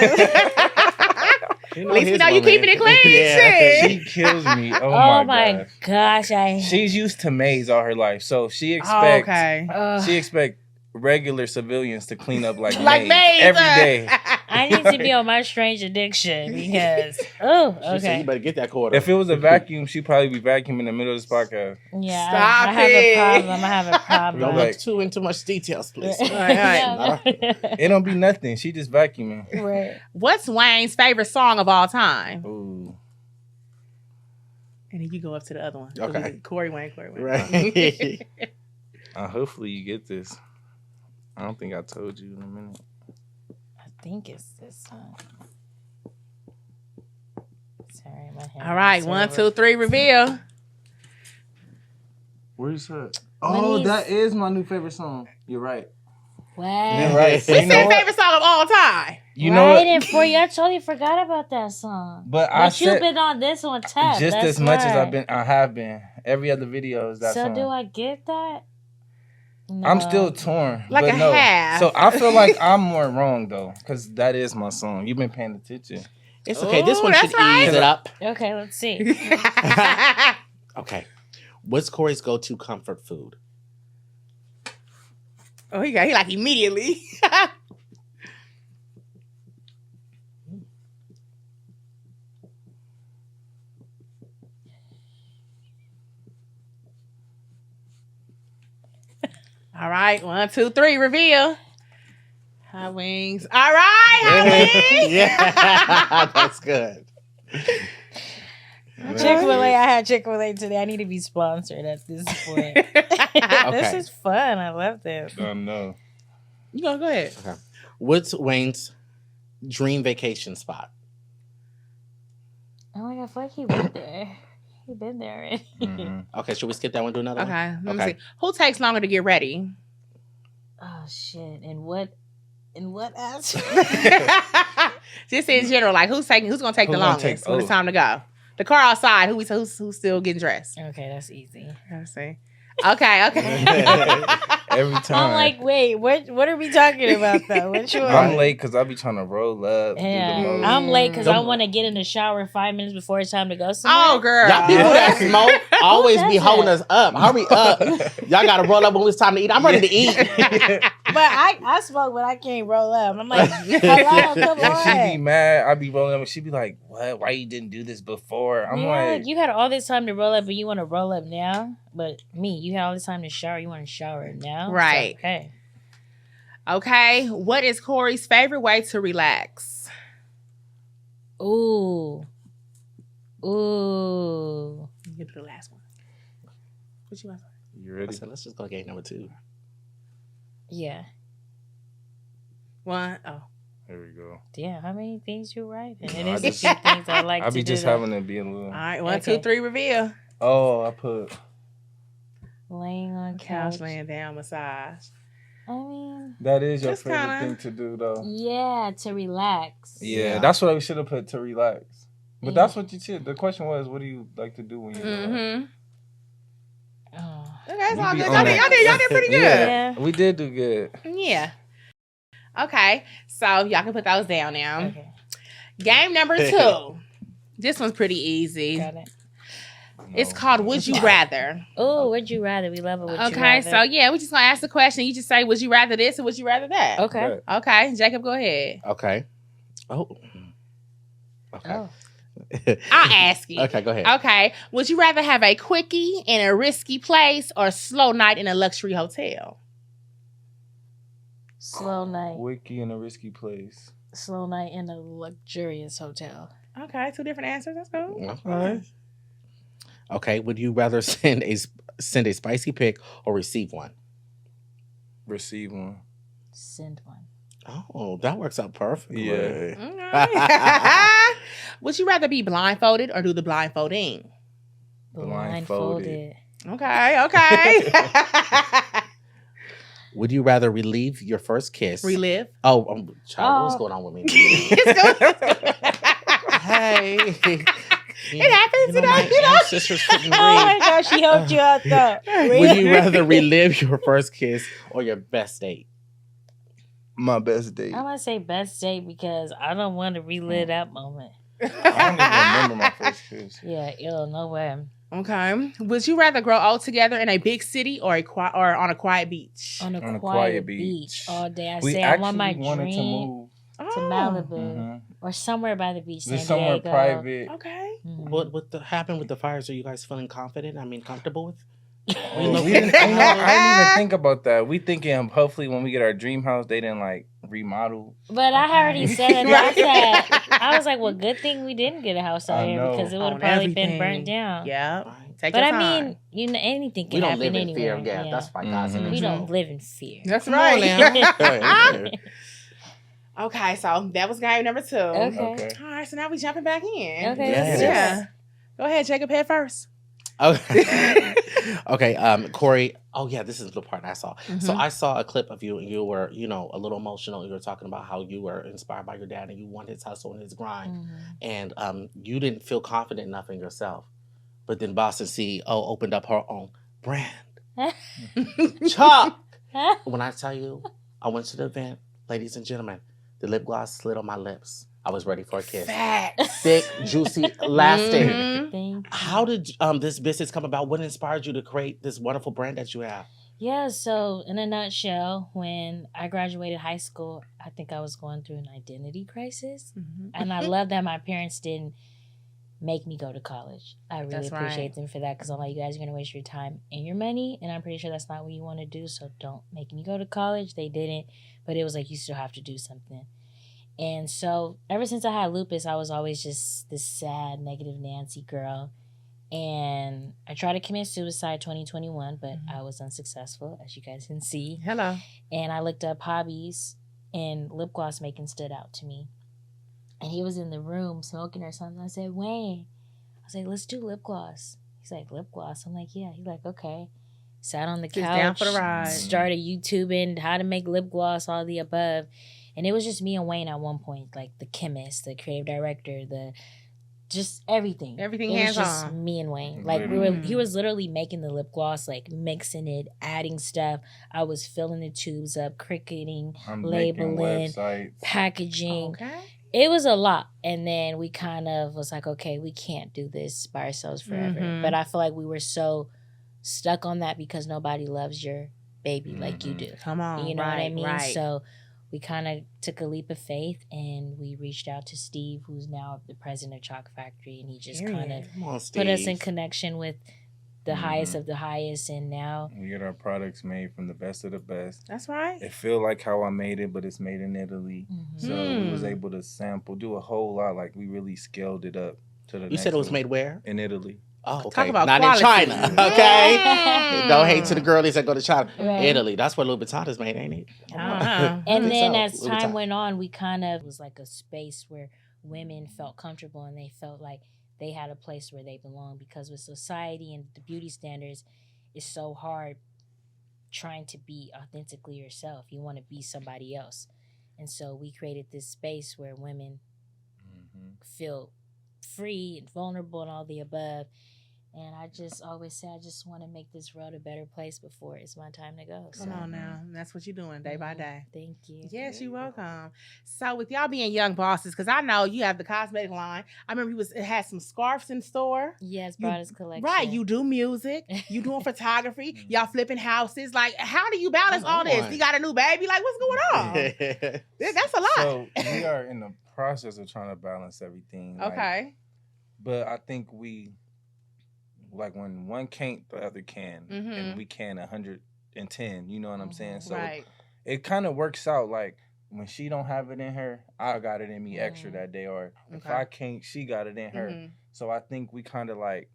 was good. At least we know you keeping it clean. Shit. She kills me. Oh my gosh. She's used to maids all her life, so she Oh, expects okay. she expect regular civilians to clean up like Like maids every day. I need to be on my strange addiction because She said, you okay. better get that quarter. If it was a vacuum, she'd probably be vacuuming in the middle of this podcast. Yeah, Stop I have it. a problem. I have a problem. Don't Like- look too into much details, please. Right. It don't be nothing. She just vacuuming. Right. What's Wayne's favorite song of all time? Ooh. And then you go up to the other one. Okay. Cori Wayne. Right. Hopefully you get this. I don't think I told you in a minute. I think it's this one. Sorry, my hand. All right, 1, 2, 3, reveal. Where's her? Oh, that is my new favorite song. You're right. Wow. You're right. We said favorite song of all time. You know right, what? and for you, I totally forgot about that song. But I But you've said been on this one tough. just that's as much as why. I have been. Every other video is that So song. do I get that? No. I'm still torn. Like but a no. half. So I feel like I'm more wrong though, because that is my song. You've been paying attention. It's okay. This Ooh, one that's should right. ease it up. Okay, let's see. Okay. What's Cori's go-to comfort food? Oh, he like immediately. All right, 1, 2, 3, reveal. Hot wings. All right, hot wings. Yeah, that's good. Chick-fil-A, I had Chick-fil-A today. I need to be sponsored at this point. This Okay. is fun. I love this. No. You gonna go ahead? Okay. What's Wayne's dream vacation spot? Oh my god, I feel like he went there. He been there already. Mhm. Okay, should we skip that one to another one? Okay, let me Okay. see. Who takes longer to get ready? Oh shit! And what aspect? Just in general, like who's gonna take Who's the gonna longest take- when it's oh. time to go? The car outside. Who's still getting dressed? Okay, that's easy. Let's see. Okay. Every time. I'm like, wait, what are we talking about though? Which one? I'm late because I be trying to roll up. Yeah, Do the most. I'm late because I Don't- want to get in the shower 5 minutes before it's time to go somewhere. Oh, girl. Y'all people that smoke always be doesn't? holding us up. Hurry up. Y'all got to roll up when it's time to eat. I'm ready to eat. But I smoke, but I can't roll up. I'm like, hello, come And she be on. mad. I be rolling up and she be like, what? Why you didn't do this before? I'm Yeah, like, you had all this time to roll up, but you want to roll up now. But me, you had all this time to shower. You want to shower now, Right. So, okay. Okay. What is Cori's favorite way to relax? Ooh. You can do the last one. What you want to say? you I ready? said, let's just go game number 2. Yeah. 1. Oh. Here we go. Damn, how many things you write? And it No, I is a just- few things I like I to be do. just having to be a little. All right. 1, Okay. 2, 3, reveal. Oh, I put. Laying on Couch couch. laying down, massage. I mean, That is your Just favorite kinda- thing to do, though. yeah, to relax. Yeah, that's what I should have put to relax. But Yeah. that's what you should. The question was, what do you like to do when you relax? Mm-hmm. Oh. Okay, that's We all be good. on Y'all that. did pretty good. Yeah. We did do good. Yeah. Okay. So y'all can put those down now. Okay. Game number 2. This one's pretty easy. Got it. It's No. called Would You Rather. Oh, would you rather? We love it. Would you Okay, rather. so yeah, we're just gonna ask the question. You just say, would you rather this or would you rather that? Okay. Right. Okay, Jacob, go ahead. Okay. Oh. Okay. Oh. I'll ask you. Okay, go ahead. Okay. Would you rather have a quickie in a risky place or a slow night in a luxury hotel? Slow night. Wiki in a risky place. Slow night in a luxurious hotel. Okay, 2 different answers. That's cool. Okay. Okay, would you rather send a spicy pic or receive one? receive one. Send one. Oh, that works out perfectly. Yeah. Okay. Would you rather be blindfolded or do the blindfolding? Blindfolded. Okay. Would you rather relive your first kiss? Relive. Oh, child, what's going on with me? Hey. It happens, My ancestors couldn't read. Oh my gosh, she helped you out though. Would you rather relive your first kiss or your best date? My best date. I'm gonna say best date because I don't want to relive that moment. I don't even remember my first kiss. Yeah, ew, no way. Okay. Would you rather grow old together in a big city or on a quiet beach? On a quiet beach all day. I We say I want my actually wanted to dream move. to Malibu Mhm. or somewhere by the beach. San Just somewhere Diego. private. Okay. Mhm. What happened with the fires? Are you guys feeling confident? I mean, comfortable with? We didn't, I didn't even think about that. We thinking hopefully when we get our dream house, they didn't like remodel. But I already said it. I was like, well, good thing we didn't get a house out I here know. because it would have On probably everything. been burnt down. Yeah. Take But your I time. mean, you know, anything can We don't happen live in anywhere. fear. Yeah, that's fine, guys. Mhm. We don't live in fear. That's Come on right. now. Okay, so that was game number 2. Okay. Okay. All right, so now we jumping back in. Okay, Yes. let's do Yeah. it. Go ahead, Jacob, head first. Okay. Okay. Cori. Oh yeah, this is the part I saw. So Mhm. I saw a clip of you, and you were, a little emotional. You were talking about how you were inspired by your dad, and you want his hustle and his grind, Mhm. and you didn't feel confident enough in yourself. But then Boston CEO opened up her own brand. Chuck. When I tell you, I went to the event, ladies and gentlemen, the lip gloss slid on my lips. I was ready for a kiss. Facts. Thick, juicy, lasting. Mhm. Thank you. How did this business come about? What inspired you to create this wonderful brand that you have? Yeah, so in a nutshell, when I graduated high school, I think I was going through an identity crisis. Mhm. And I love that my parents didn't make me go to college. I really That's appreciate right. them for that because I'm like, you guys are going to waste your time and your money. And I'm pretty sure that's not what you want to do. So don't make me go to college. They didn't. But it was like, you still have to do something. And so ever since I had lupus, I was always just this sad, negative Nancy girl. And I tried to commit suicide 2021, but I was unsuccessful, as you guys can see. Hello. And I looked up hobbies, and lip gloss making stood out to me. And he was in the room smoking or something. I said, Wayne, I was like, let's do lip gloss. He's like, lip gloss? I'm like, yeah. He's like, okay. Sat on the Just couch, down for the ride. started YouTubing how to make lip gloss, all the above. And it was just me and Wayne at one point, like the chemist, the creative director, just everything. Everything It was hands just on. me and Wayne. Like he was literally making the lip gloss, like mixing it, adding stuff. I was filling the tubes up, cricketing, I'm making labeling, websites. packaging. Okay. It was a lot. And then we kind of was like, okay, we can't do this by ourselves forever. Mhm. But I feel like we were so stuck on that because nobody loves your baby like you do. Come on. You know what I right, mean? Right. So we kind of took a leap of faith and we reached out to Steve, who's now the president of Chalk Factory. And he just kind of Come on, put us in Steve. connection with the highest of the highest. And now, We get our products made from the best of the best. That's right. It feel like how I made it, but it's made in Italy. So we was Hmm. able to sample, do a whole lot. Like we really scaled it up to the You next said it was level. made where? in Italy. Oh, okay. Talk about Not quality. in China, okay? Mm. Don't hate to the girlies that go to China. Right. Italy, that's where Louis Vuitton is made, ain't it? I don't know. and then So, as Louis time Vuitton. went on, we kind of was like a space where women felt comfortable and they felt like they had a place where they belong, because with society and the beauty standards, it's so hard trying to be authentically yourself. You want to be somebody else. And so we created this space where women feel free and vulnerable and all the above. And I just always say, I just want to make this world a better place before it's my time to go. Come on now. That's what you're doing day by day. Thank you. Yes, you're welcome. So with y'all being young bosses, because I know you have the cosmetic line. I remember it had some scarves in store. Yes, You- brought his collection. Right, you do music, you doing photography, y'all flipping houses. Like, how do you balance all this? You got a new baby? Like, what's going on? That's a lot. So we are in the process of trying to balance everything. like, Okay. but I think like when one can't, the other can, Mhm. and we can 110. You know what I'm saying? So Right. it kind of works out. Like when she don't have it in her, I got it in me extra that day, or if Okay. I can't, she got it in her. Mhm. So I think we kind of like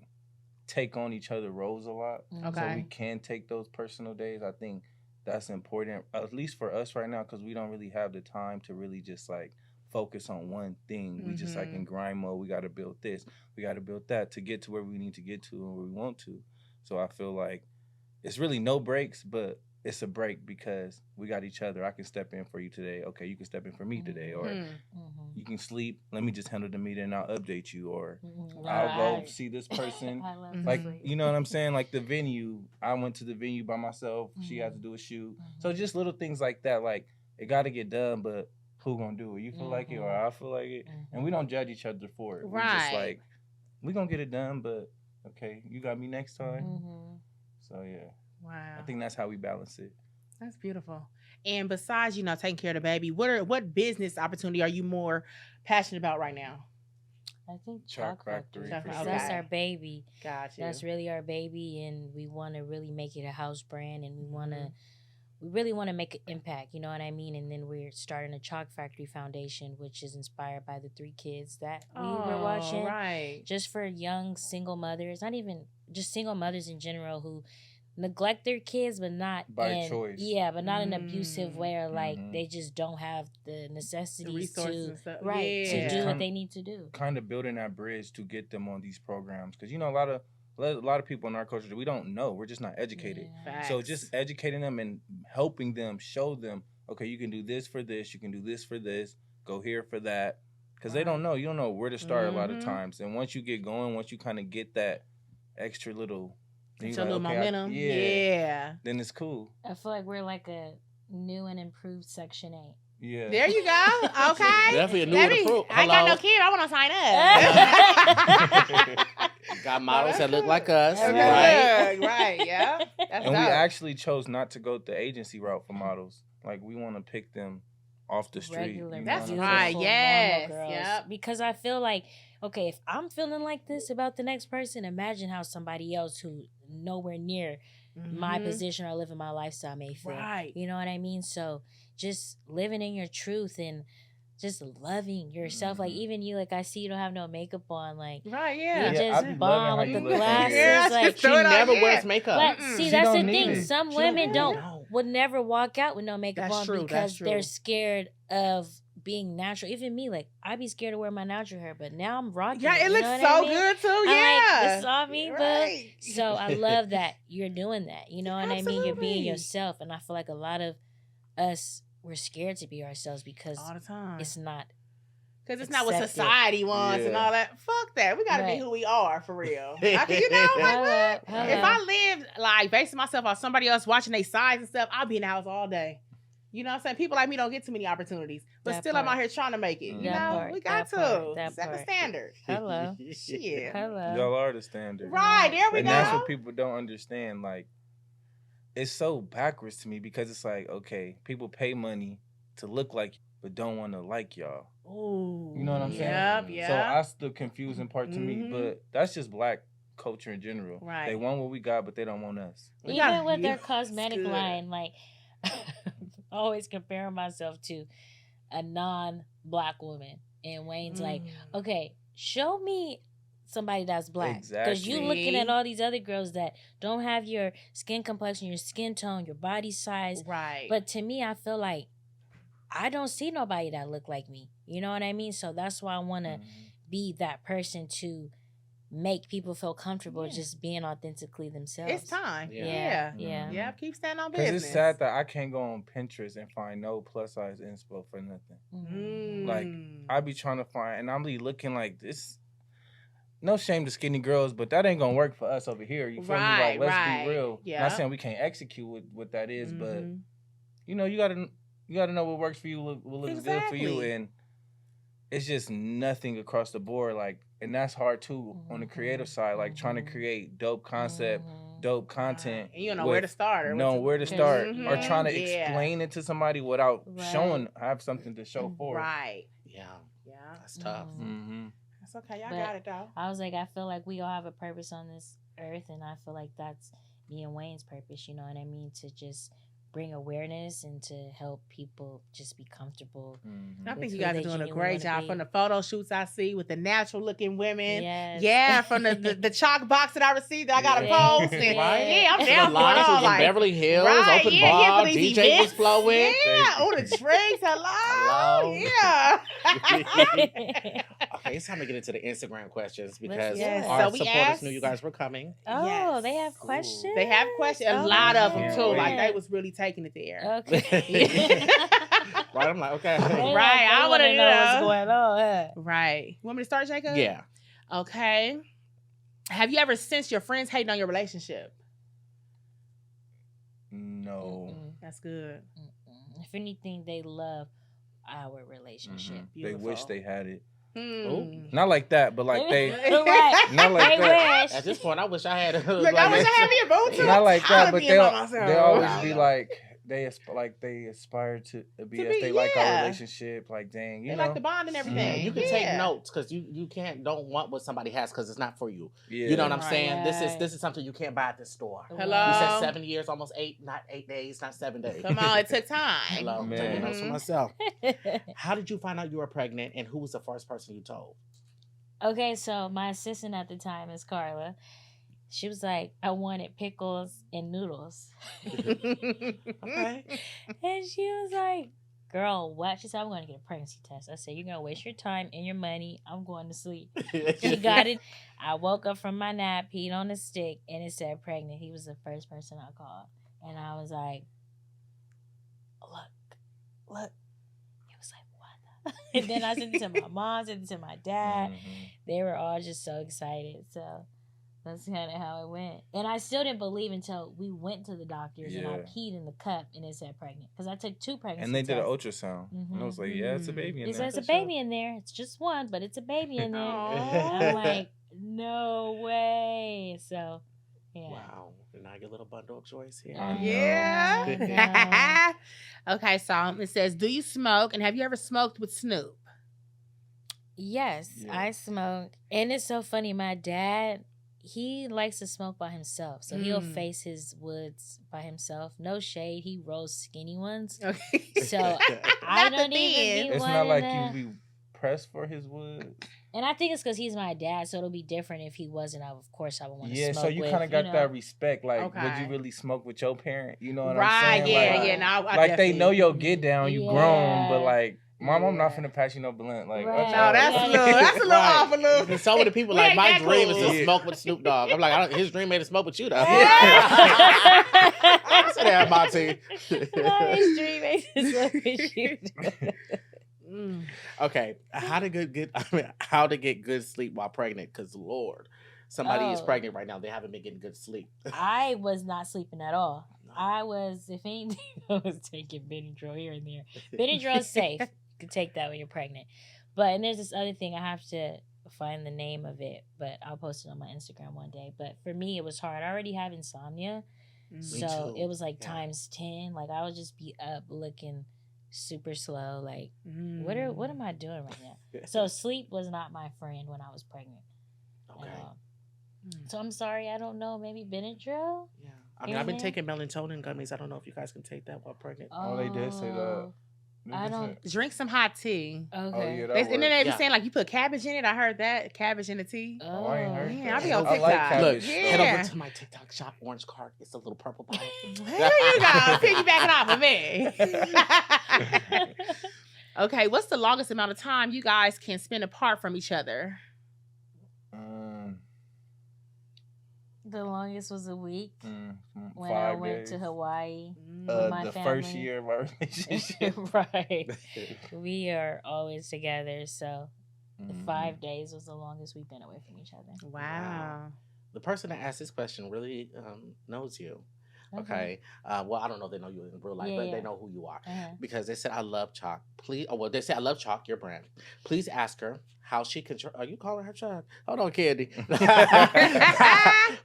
take on each other roles a lot. So Okay. we can take those personal days. I think that's important, at least for us right now, because we don't really have the time to really just like focus on one thing. We just like in grind mode. We got to build this, we got to build that to get to where we need to get to and where we want to. So I feel like it's really no breaks, but it's a break because we got each other. I can step in for you today. Okay, you can step in for me today. Or you can sleep. Let me just handle the meeting and I'll update you. Or I'll go see this person. Like, you know what I'm saying? Like the venue. I went to the venue by myself. She had to do a shoot. So just little things like that. Like, it got to get done, but who gonna do it? You feel like it or I feel like it? And we don't judge each other for it. We're just like, we gonna get it done, but okay, you got me next time. So, yeah. Wow. I think that's how we balance it. That's beautiful. And besides, taking care of the baby, what business opportunity are you more passionate about right now? I think Chalk Factory. That's our baby. Gotcha. That's really our baby, and we want to really make it a house brand, and we really want to make an impact, you know what I mean? And then we're starting a Chalk Factory Foundation, which is inspired by the 3 kids that we were watching. Right. Just for young single mothers, not even just single mothers in general who neglect their kids, but not by choice. Yeah, but not in an abusive way, or like they just don't have the necessities the resources and stuff. to do what they need to do. Kind of building that bridge to get them on these programs, because a lot of people in our culture, we don't know. We're just not educated. Yeah. So just educating them and helping them, show them, okay, you can do this for this, you can do this for this, go here for that, because they don't know. You don't know where to start a lot of times. And once you get going, once you kind of get that extra little. It's a little momentum. Yeah. Then it's cool. I feel like we're like a new and improved Section 8. Yeah. There you go. Okay. Definitely a new and improved. I ain't got no kid. I want to sign up. Got models that look like us. Right. Right. Yeah. That's and dope. we actually chose not to go the agency route for models. Like, we want to pick them off the street. Regular, That's beautiful, right. Yes. normal girls. Yep. Because I feel like, okay, if I'm feeling like this about the next person, imagine how somebody else who nowhere near my position or living my lifestyle may feel. Right. You know what I mean? So just living in your truth and just loving yourself. Like, even you, like, I see you don't have no makeup on. Like, Right. Yeah. you I just be bomb loving with how the you look. glasses. Yeah, like, She never wears makeup. but see, She that's the don't need thing. it. Some She women don't. would never walk out with no makeup That's on true, because that's true. they're scared of being natural. Even me, like, I'd be scared to wear my natural hair, but now I'm rocking Yeah, it. it You looks know what so I mean? good too. I'm Yeah. like, this is all me, Right. but so I love that you're doing that. You know what I mean? You're being Absolutely. yourself, and I feel like a lot of us we're scared to be ourselves because All the time. it's not. Because it's not what accepted. society wants and Yeah. all that. Fuck that. We got to be Right. who we are for real. Like, you know, like, what? Hello. If I lived like basing myself on somebody else watching their size and stuff, I'd be in the house all day. You know what I'm saying? People like me don't get too many opportunities, but That still I'm part. out here trying to make it. You That know, part, we got that part, to that set the part. standard. Hello. Shit. Hello. Y'all are the standard. Right, there we And go. that's what people don't understand. Like, it's so backwards to me because it's like, okay, people pay money to look like you, but don't want to like y'all. Ooh. You know what I'm saying? Yep, So yep. that's the confusing part to me. Mhm. But that's just black culture in general. Right. They want what we got, but they don't want us. We Even gotta- with their That's cosmetic good. line, like always comparing myself to a non-black woman, and Wayne's like, okay, show me somebody that's black, because you Exactly. looking at all these other girls that don't have your skin complexion, your skin tone, your body size. Right. But to me, I feel like I don't see nobody that look like me. You know what I mean? So that's why I want to be that person to make people feel comfortable just being authentically themselves. it's time. Yeah. Yeah. Yeah. Keep standing on Because business. it's sad that I can't go on Pinterest and find no plus size inspo for nothing. Mhm. Like, I be trying to find, and I'm be looking like this. No shame to skinny girls, but that ain't gonna work for us over here. You feel me? Right, Like, let's right. be real. Yeah. Not saying we can't execute what that is, but Mhm. you know, you gotta know what works for you, what looks good for you, Exactly. and it's just nothing across the board. Like, and that's hard too on the creative side. Like, trying to create dope concept, dope content. And you don't know where to start or know what to- where to start, or Mhm. trying to Yeah. explain it to somebody without Right. showing. Have something to show for it. Right. Yeah, Yeah. that's tough. Mm-hmm. That's okay. Y'all But got it though. I was like, I feel like we all have a purpose on this earth, and I feel like that's me and Wayne's purpose. You know what I mean? To just bring awareness and to help people just be comfortable. I with think you who guys they are doing a genuinely great wanna job be. from the photo shoots I see with the natural looking women. Yes. Yeah, from the chalk box that I received that I got to Yeah. post. And, Right. Yeah, I'm The down for it lines all. was in Like, Beverly Hills, right, open yeah, bar, for these DJ was events. flowing. Yeah, oh, the drinks, hello. Yeah. Okay, it's time to get into the Instagram questions because Yes. our So we supporters asked- knew you guys were coming. Oh, Yes. they have questions. They have questions. A Oh, lot of them, yeah. too. Like, yeah. they was really taking it there. Okay. Right? I'm like, okay. Right, I want wanna to know what's know. going on. Huh? Right. Want me to start, Jacob? Yeah. Okay. Have you ever sensed your friends hating on your relationship? No. Mm-mm, That's good. mm-mm. If anything, they love our relationship. Mhm. They wish Beautiful. they had it. Hmm. Not like that, but like they. right. Not like They that. wish. At this point, I wish I had a Look, I wish I had me a boo too. Not like that, but they always Wow. be like they aspire to be To as be- they like yeah. our relationship. Like dang, you They know. like the bond and everything. You can Yeah. take notes because you don't want what somebody has because it's not for you. Yeah. You know what I'm Right. saying? This Right. is something you can't buy at the store. Hello? You said 7 years, almost 8, not 8 days, not 7 days. Come on, it took time. Hello, I'm Man. taking notes for Mhm. myself. How did you find out you were pregnant, and who was the first person you told? Okay, so my assistant at the time is Carla. She was like, I wanted pickles and noodles. Okay. And she was like, girl, what? She said, I'm going to get a pregnancy test. I said, you're going to waste your time and your money. I'm going to sleep. She got it. I woke up from my nap, peed on the stick, and it said pregnant. He was the first person I called. And I was like, look. He was like, what? And then I sent it to my mom, sent it to my dad. Mhm. They were all just so excited. So that's kind of how it went. And I still didn't believe until we went to the doctors and I Yeah. peed in the cup and it said pregnant. Because I took 2 pregnancy And they did an tests. ultrasound, and I was like, yeah, it's a baby in It there. says a baby in there. It's just one, but it's a baby in there. And I'm like, no way. So, yeah. Wow. And I get a little bundle of choice here. I know. Yeah. Okay, so it says, do you smoke? And have you ever smoked with Snoop? Yes, Yeah. I smoke. And it's so funny. My dad, he likes to smoke by himself. So he'll Mm. face his woods by himself. No shade. He rolls skinny ones. Okay. So Not I the don't even thin. be It's one not of like them. you be pressed for his wood. And I think it's because he's my dad, so it'll be different if he wasn't. Of course, I would want to Yeah, smoke so you with, kind of got know. that respect. Like, would Okay. you really smoke with your parent? You know what Right, I'm saying? yeah, like, yeah. No, I like they definitely- know your get down, you grown, but Yeah. like, Mom, I'm not Yeah. finna pass you no blunt. Like, Right. watch No, out. that's a Yeah. little, that's a little Right. off a little. And so many people We like ain't my that dream is cool. to smoke with Snoop Dogg. I'm like, his dream made to smoke with you though. Yeah. Sit down, Monty. Nice dream makes it so cute. Mm. Okay, how to get good sleep while pregnant? Because Lord, somebody is Oh. pregnant right now. They haven't been getting good sleep. I was not sleeping at all. I was, if anything, I was taking Benadryl here and there. Benadryl's safe. You can take that when you're pregnant. But, and there's this other thing, I have to find the name of it, but I'll post it on my Instagram one day. But for me, it was hard. I already have insomnia. Me So too. it was like Yeah. times 10. Like I would just be up looking super slow. Like, Mm. what am I doing right now? So sleep was not my friend when I was pregnant. Okay. At all. So I'm sorry, I don't know. Maybe Benadryl? Yeah. I mean, I've been Mhm. taking melatonin gummies. I don't know if you guys can take that while pregnant. Oh, they did say that. I don't- Drink some hot tea. Okay. Oh, yeah, that And then they be Yeah. saying like you put cabbage in it. I heard that cabbage in the tea. Oh, I ain't heard Yeah, that. I be on I like TikTok. cabbage. Look, Yeah. head over to my TikTok shop, Orange Cart. It's a little purple bottle. There you go. Piggybacking off of me. Okay, what's the longest amount of time you guys can spend apart from each other? The longest was a week when 5 I went days. to Hawaii. Mm. with my The first family. year of our relationship. Right. We are always together, so Mhm. 5 days was the longest we've been away from each other. Wow. The person that asked this question really knows you. Okay. Well, I don't know if they know you in real life, Yeah, but yeah. they know who you are. Uh-huh. Because they said, I love Chalk. Please, they said, I love Chalk, your brand. Please ask her how she control. Are you calling her Chalk? Hold on, Candy.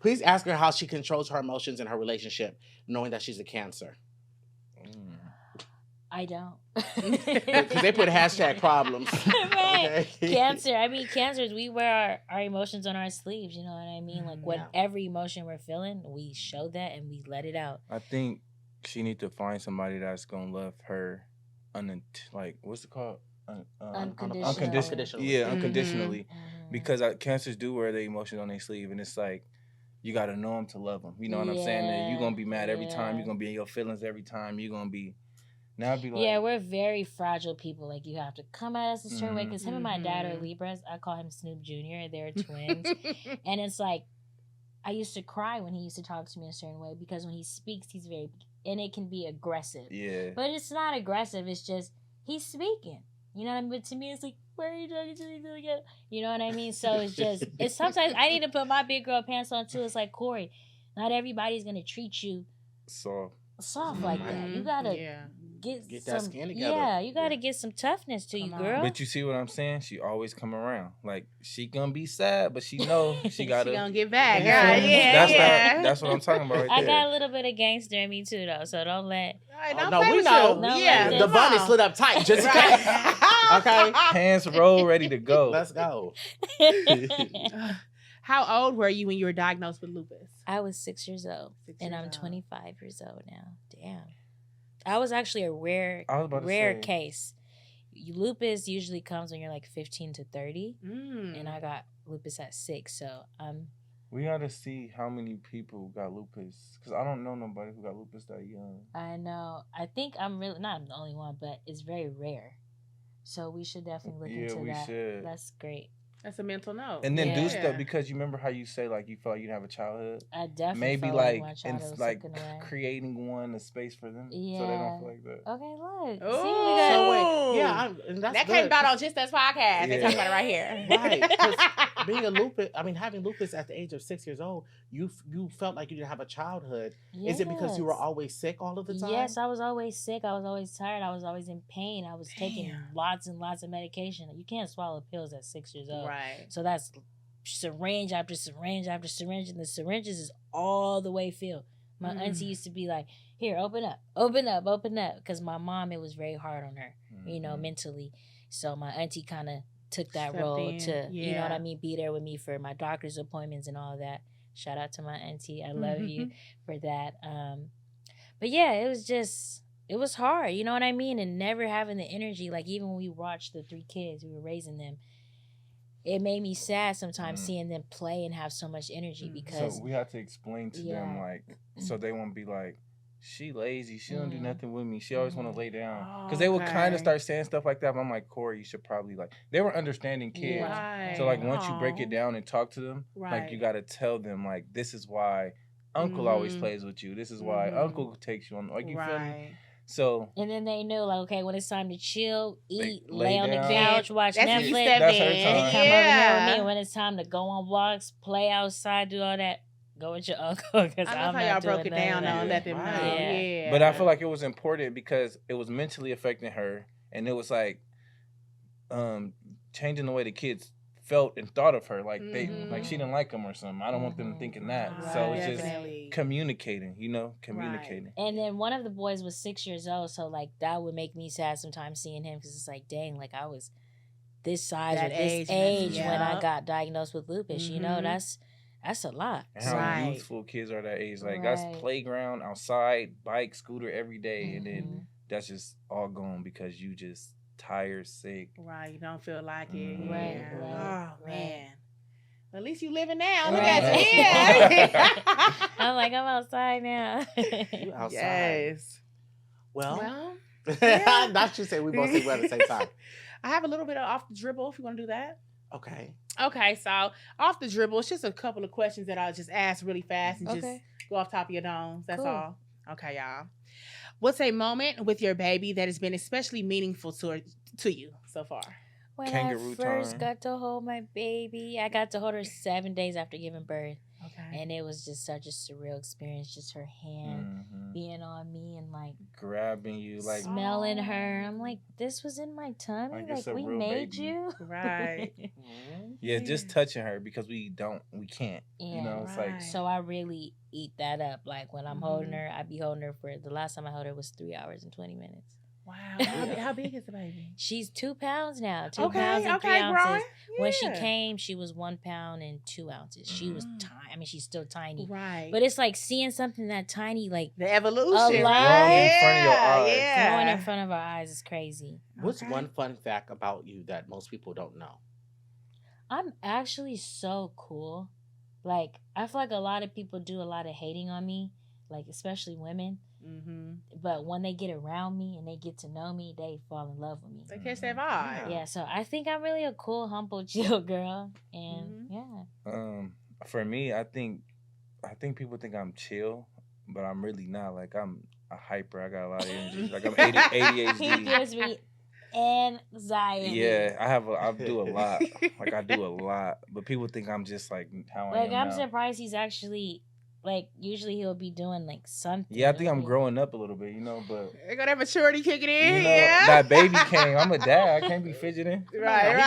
Please ask her how she controls her emotions in her relationship, knowing that she's a Cancer. I don't. Because they put hashtag problems. Right. Okay? Cancer. I mean, cancers, we wear our emotions on our sleeves. You know what I mean? Like, Yeah. whatever emotion we're feeling, we show that and we let it out. I think she need to find somebody that's gonna love her, like what's it called? Unconditionally. Yeah, Mhm. unconditionally. Mhm. Because cancers do wear their emotions on their sleeve, and it's like you gotta know them to love them. You know what I'm saying? And you gonna be mad every time. You're gonna be in your feelings every time. You're gonna be. Now I'd be like, Yeah, we're very fragile people. Like, you have to come at us a certain way. Because him and my dad are Mhm. Libras. I call him Snoop Jr. They're twins. And it's like, I used to cry when he used to talk to me a certain way. Because when he speaks, he's very... And it can be aggressive. yeah. But it's not aggressive. It's just, he's speaking. You know what I mean? But to me, it's like, why are you talking to me again? You know what I mean? So it's just... It's sometimes I need to put my big girl pants on, too. It's like, Cori, not everybody's going to treat you soft like that. You got to... Get that some, skin together. yeah, you got to get some toughness to you, girl. But you see what I'm saying? She always come around. Like, she gonna be sad, but she know she gotta. She gonna get back. You feel me? Yeah. That's what I'm talking about right I there. got a little bit of gangster in me too, though. So don't let. No, we know. No, Yeah, let The this- bunny slid up tight. Just okay. Pants roll, ready to go. Let's go. How old were you when you were diagnosed with lupus? I was 6 years old, 6 and years I'm old. 25 years old now. Damn. I was actually a rare I was about to say. case. Lupus usually comes when you're like 15 to 30, Mm. and I got lupus at 6. So We gotta see how many people got lupus, cause I don't know nobody who got lupus that young. I know. I think I'm really not the only one, but it's very rare. So we should definitely look into we that. should. That's great. That's a mental note. And then do Yeah. stuff, because you remember how you say like you felt like you didn't have a childhood. I definitely Maybe felt like my childhood it's was like taken away. creating a space for them, so they Yeah. don't feel like that. Okay, look. Ooh. See, we got So wait, yeah, and that's that good. came about on Jst Us Podcast. They Yeah. talking about it right here. Right, 'cause having lupus at the age of 6 years old, you felt like you didn't have a childhood. Is it because you were Yes. always sick all of the time? Yes, I was always sick. I was always tired. I was always in pain. I was taking Damn. lots and lots of medication. You can't swallow pills at 6 years old. Right. So that's syringe after syringe after syringe, and the syringes is all the way filled. My auntie used to be like, "Here, open up, open up, open up," because my mom, it was very hard on her, you know, mentally. So my auntie kind of took that Stepped role in, to, you know what yeah. I mean, be there with me for my doctor's appointments and all that. Shout out to my auntie. I love you for that. But yeah, it was hard, you know what I mean? And never having the energy, like even when we watched the 3 kids, we were raising them, it made me sad sometimes seeing them play and have so much energy because... So we have to explain to them, like, so they won't be like, she lazy, she don't do nothing with me, she always want to lay down. Because they would kind of start saying stuff like that, but I'm like, Cori, you should probably, like, they were understanding kids. Right. So, like, once you break it down and talk to them, like, you got to tell them, like, this is why Uncle always plays with you. This is why Uncle takes you on. Like, you feel me? So... And then they knew, like, okay, when it's time to chill, eat, lay lay on the down. couch, watch That's when you Netflix. step That's her in. time. Come over here Yeah. with me. When it's time to go on walks, play outside, do all that, go with your uncle. Because I I'm love how not y'all doing broke it none of down that. and let them know. Right. Yeah. But I feel like it was important because it was mentally affecting her, and it was like changing the way the kids felt and thought of her. Like they, like she didn't like them or something. I don't want them thinking that. So it's just Definitely. communicating, you know, communicating. And then one of the boys was 6 years old, so like that would make me sad sometimes seeing him because it's like, dang, like I was this size That or this age, age when I yeah. got diagnosed with lupus. You know, that's a lot. And how Right. youthful kids are that age. Like that's Right. playground, outside, bike, scooter every day, and then that's just all gone because you just tired, sick. Right. You don't feel like it. Right, Yeah. right, Oh, man. Well, at least you living now. Look Right. at you. Yeah. I'm like, I'm outside now. You outside. Yes. Well, yeah. not you say we both say we're at the same time. I have a little bit of off the dribble if you want to do that. Okay. Okay, so off the dribble, it's just a couple of questions that I'll just ask really fast and just Okay. go off top of your domes. That's Cool. all. Okay, y'all. What's a moment with your baby that has been especially meaningful to you so far? When Kangaroo I first time. got to hold my baby, I got to hold her 7 days after giving birth. Okay. And it was just such a surreal experience. Just her hand being on me and like Grabbing you, like smelling her. I'm like, this was in my tummy? Like it's Like, a we real made baby. you? Right. yeah, just touching her because we can't. Yeah. You know, it's Right. like So I really eat that up. Like when I'm holding her, I be holding her for the last time I held her was 3 hours and 20 minutes. Wow. How big is the baby? She's 2 pounds now. 2 Okay, pounds and 3 okay, ounces. growing. When she Yeah. came, she was 1 pound and 2 ounces. She was tiny. I mean, she's still tiny. Right. But it's like seeing something that tiny, like the evolution. Alive. Growing in front of your eyes. Yeah. growing in front of our eyes is crazy. What's Okay. one fun fact about you that most people don't know? I'm actually so cool. Like, I feel like a lot of people do a lot of hating on me, like, especially women. Mm-hmm. But when they get around me and they get to know me, they fall in love with me. They catch that vibe. Yeah, so I think I'm really a cool, humble, chill girl. And yeah. For me, I think people think I'm chill, but I'm really not. Like, I'm a hyper. I got a lot of energy. Like, I'm ADHD. He gives me anxiety. Yeah, I do a lot. Like, I do a lot. But people think I'm just like how I am I'm now. surprised he's actually, like, usually he'll be doing, like, something. Yeah, I think I'm growing up a little bit, but They got that maturity kicking in. you know, Yeah. that baby came. I'm a dad. I can't be fidgeting. Right.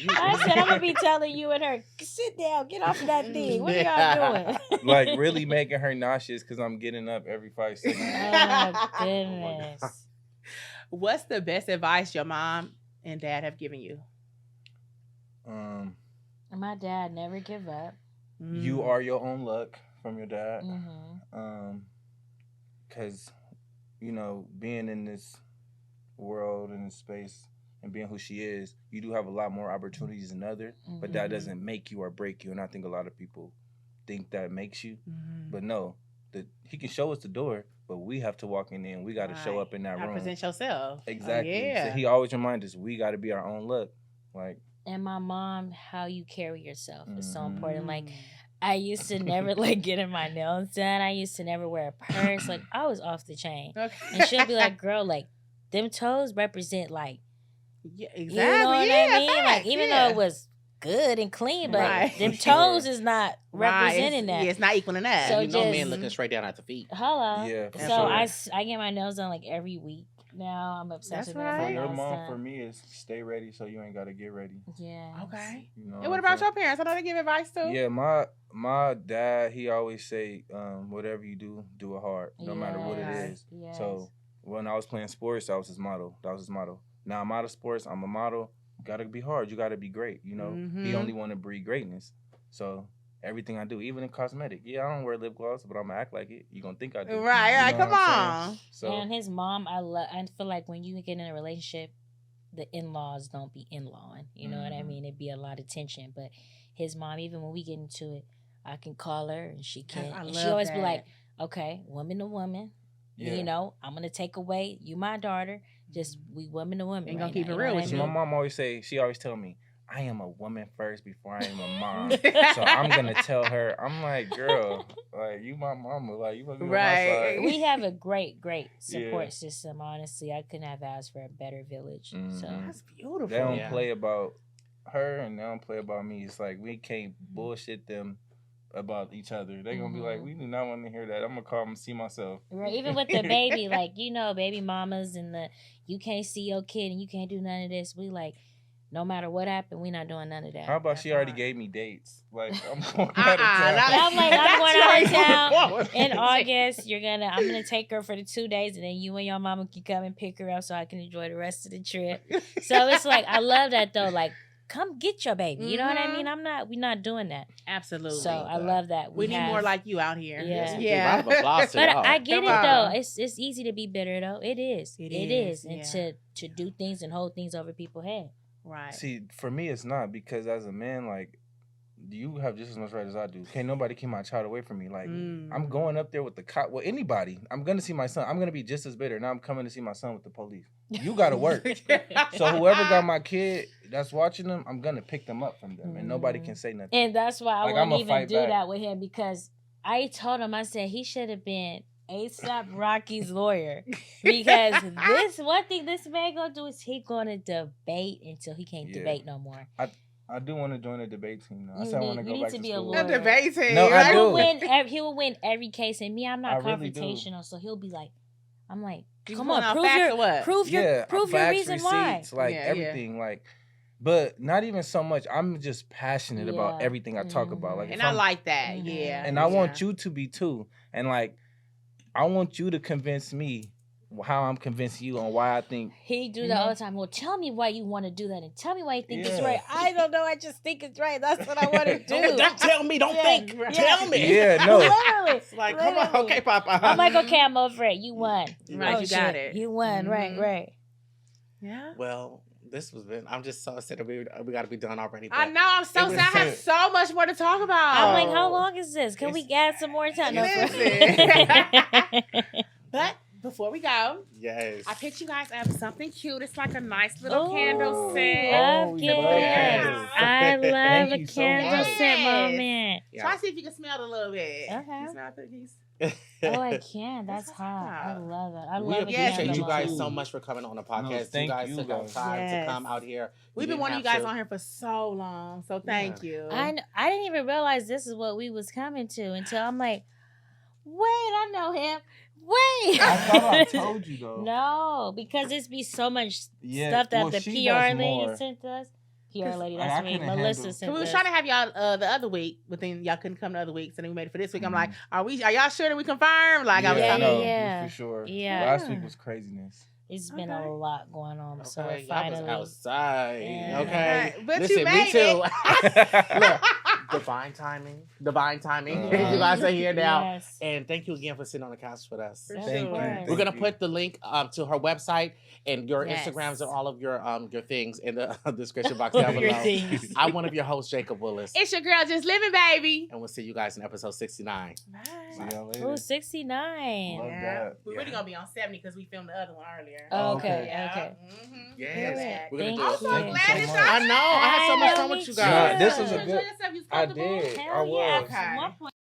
I said, I'm going to be telling you and her, sit down, get off of that thing. What are y'all doing? Like, really making her nauseous because I'm getting up every 5 seconds. Oh, my goodness. What's the best advice your mom and dad have given you? My dad never give up. You are your own luck from your dad. Mm-hmm. Because, you know, being in this world, in this space, and being who she is, you do have a lot more opportunities than others, but that doesn't make you or break you. And I think a lot of people think that makes you. But no, he can show us the door, but we have to walk in there and we got to show up in that room. Present yourself. Exactly. Oh, yeah. So he always reminds us we got to be our own luck. Like, And my mom, how you carry yourself is so Mhm. important. Like, I used to never like getting my nails done. I used to never wear a purse. Like, I was off the chain. Okay. And she'll be like, girl, like, them toes represent, like, Yeah, exactly. you know what yeah, I mean? facts, Like, even yeah. though it was good and clean, but Right. them For sure. toes is not representing Right. that. Yeah, it's not equaling that. So You know, just- men looking straight down at the feet. Hello. Yeah, for So sure. I get my nails done like every week. Now I'm obsessed That's with getting right. my Your nails mom done. for me is stay ready so you ain't got to get ready. Yeah. Okay. You know And what about your parents? I know they give advice too. Yeah, my dad, he always say, whatever you do, do it hard, no matter what it Yes, is. yes. So when I was playing sports, that was his motto. Now I'm out of sports, I'm a model. You gotta be hard. You gotta be great. You know, he Mhm. only want to breed greatness. So everything I do, even in cosmetic, I don't wear lip gloss, but I'm gonna act like it. You gonna think I do. Right, You right. know Come what I'm on. saying? So And his mom, I feel like when you get in a relationship, the in-laws don't be in-lawing. You know what I Mhm. mean? It'd be a lot of tension. But his mom, even when we get into it, I can call her and she can. I And she love always be that. like, okay, woman to woman. yeah. You know, I'm going to take away, you my daughter. Just we woman to woman. Ain't gonna right keep now, it you know real what with I So you. my mean? mom she always tell me, I am a woman first before I am a mom. So I'm gonna tell her, I'm like, girl, like you my mama, like you must be on my Right. side. We have a great, great support Yeah. system. Honestly, I couldn't have asked for a better village. So Mhm. That's beautiful. They don't Yeah. play about her and they don't play about me. It's like we can't bullshit them about each other. They gonna be like, we do not want to hear that. I'm gonna call them see myself. right, even with the baby, like baby mamas and you can't see your kid and you can't do none of this. We like, no matter what happened, we not doing none of that. How about That's she already hard. gave me dates? Like I'm going out of town. I'm like, I'm going out of town in town. August. I'm gonna take her for the 2 days, and then you and your mama can come and pick her up so I can enjoy the rest of the trip. So it's like I love that though. Like, come get your baby. You know what I Mhm. mean? We're not doing that. Absolutely. So I love that. we need have- more like you out here. Yeah. Yeah. Round of applause to But y'all. I get Come it on. though. It's easy to be bitter though. It is. It It is, is. And yeah. to do things and hold things over people's head. Right. See, for me, it's not because as a man, like you have just as much right as I do. Can't nobody keep my child away from me. Like I'm going up there with the cop. Well, anybody. I'm gonna see my son. I'm gonna be just as bitter. Now I'm coming to see my son with the police. You gotta work. So whoever got my kid that's watching them, I'm gonna pick them up from them, and nobody can say nothing. And that's why I Like, won't I'ma even fight do back. that with him because I told him, I said he should have been ASAP Rocky's lawyer because this one thing this man gonna do is he gonna debate until he can't Yeah. debate no more. I do want to join a debate team though. I You said I need- want to you go need back to to be a school. lawyer. The debate team. No, I right? do. He will win every case, and me, I'm not I really do. confrontational, so he'll be like, I'm like, You come pulling on, out prove facts your or what? prove your prove your facts, reason why. receipts, like Yeah, everything, like. But not even so much. I'm just passionate about Yeah. everything I talk about. Like, Mhm. if And I I'm- like that. Mhm. Yeah. and I want Yeah. you to be too. And like, I want you to convince me how I'm convincing you on why I think. He do that all the time. Well, tell me why you want to do that, and tell me why you think it's Yeah. right. I don't know. I just think it's right. That's what I want to do. Don't tell me. Don't think. right. Tell me. Yeah, no. Literally. It's like, come on. Literally. Okay, Papa. I'm like, okay, I'm over it. You won. Right, Oh, you got shit. it. You won. Right, Mhm. right. Yeah. Well, this was been. I'm just so upset that we got to be done already. I but know. I'm so it sad. I have was- so much more to talk about. I'm like, how long is this? Can we add some more time? No, Listen. But before we go, Yes. I picked you guys up something cute. It's like a nice little candle Ooh, scent. love Oh, gifts. yes. I love Thank a you so candle much. scent moment. Try to see if you can smell it a little bit. Okay. Can you smell the cookies? Oh, I can. That's That's hot. I hot. love it. I We love a appreciate candle you guys moment. so much for coming on the podcast. you thank guys you took out guys. time Yes. to come out here. We've been didn't wanting you have guys to. on here for so long. So thank you. I didn't even realize this is what we was coming to until I'm like, wait, I know him. Wait. I thought I told you though. No, because it's be so much Yeah, stuff that well, the she PR does lady more. sent us. PR lady, I that's me. couldn't Melissa handle- sent So we was us. trying to have y'all the other week, but then y'all couldn't come the other week. So then we made it for this week. I'm like, are y'all sure that we confirmed? Like I was Yeah, talking. no, yeah. for sure. Yeah. Last week was craziness. It's been Okay. a lot going on. So Okay, y'all was finally. outside. Yeah. Okay, Right, but listen, you me made too. it. Look, divine timing. Divine timing. You guys are here now. Yes. And thank you again for sitting on the couch with us. Of Thank you. course. Thank We're gonna you. put the link to her website and your Yes. Instagrams and all of your things in the description box down Your below. things. I'm one of your hosts, Jacob Willis, It's your girl, just living, baby. and we'll see you guys in episode 69. See y'all later. Oh, 69. Love that. We're really Yeah. gonna be on 70 because we filmed the other one earlier. Oh, Okay. okay, Yeah. okay. Mhm. Yes. Yeah. We're gonna Thank do it. I'm so Thank you glad so that much. y'all. I know. I had so much I fun know, with you me guys. Nah, this too. was a You enjoy good- yourself? You was I comfortable? did. Hell I yeah. was. Okay. At one point,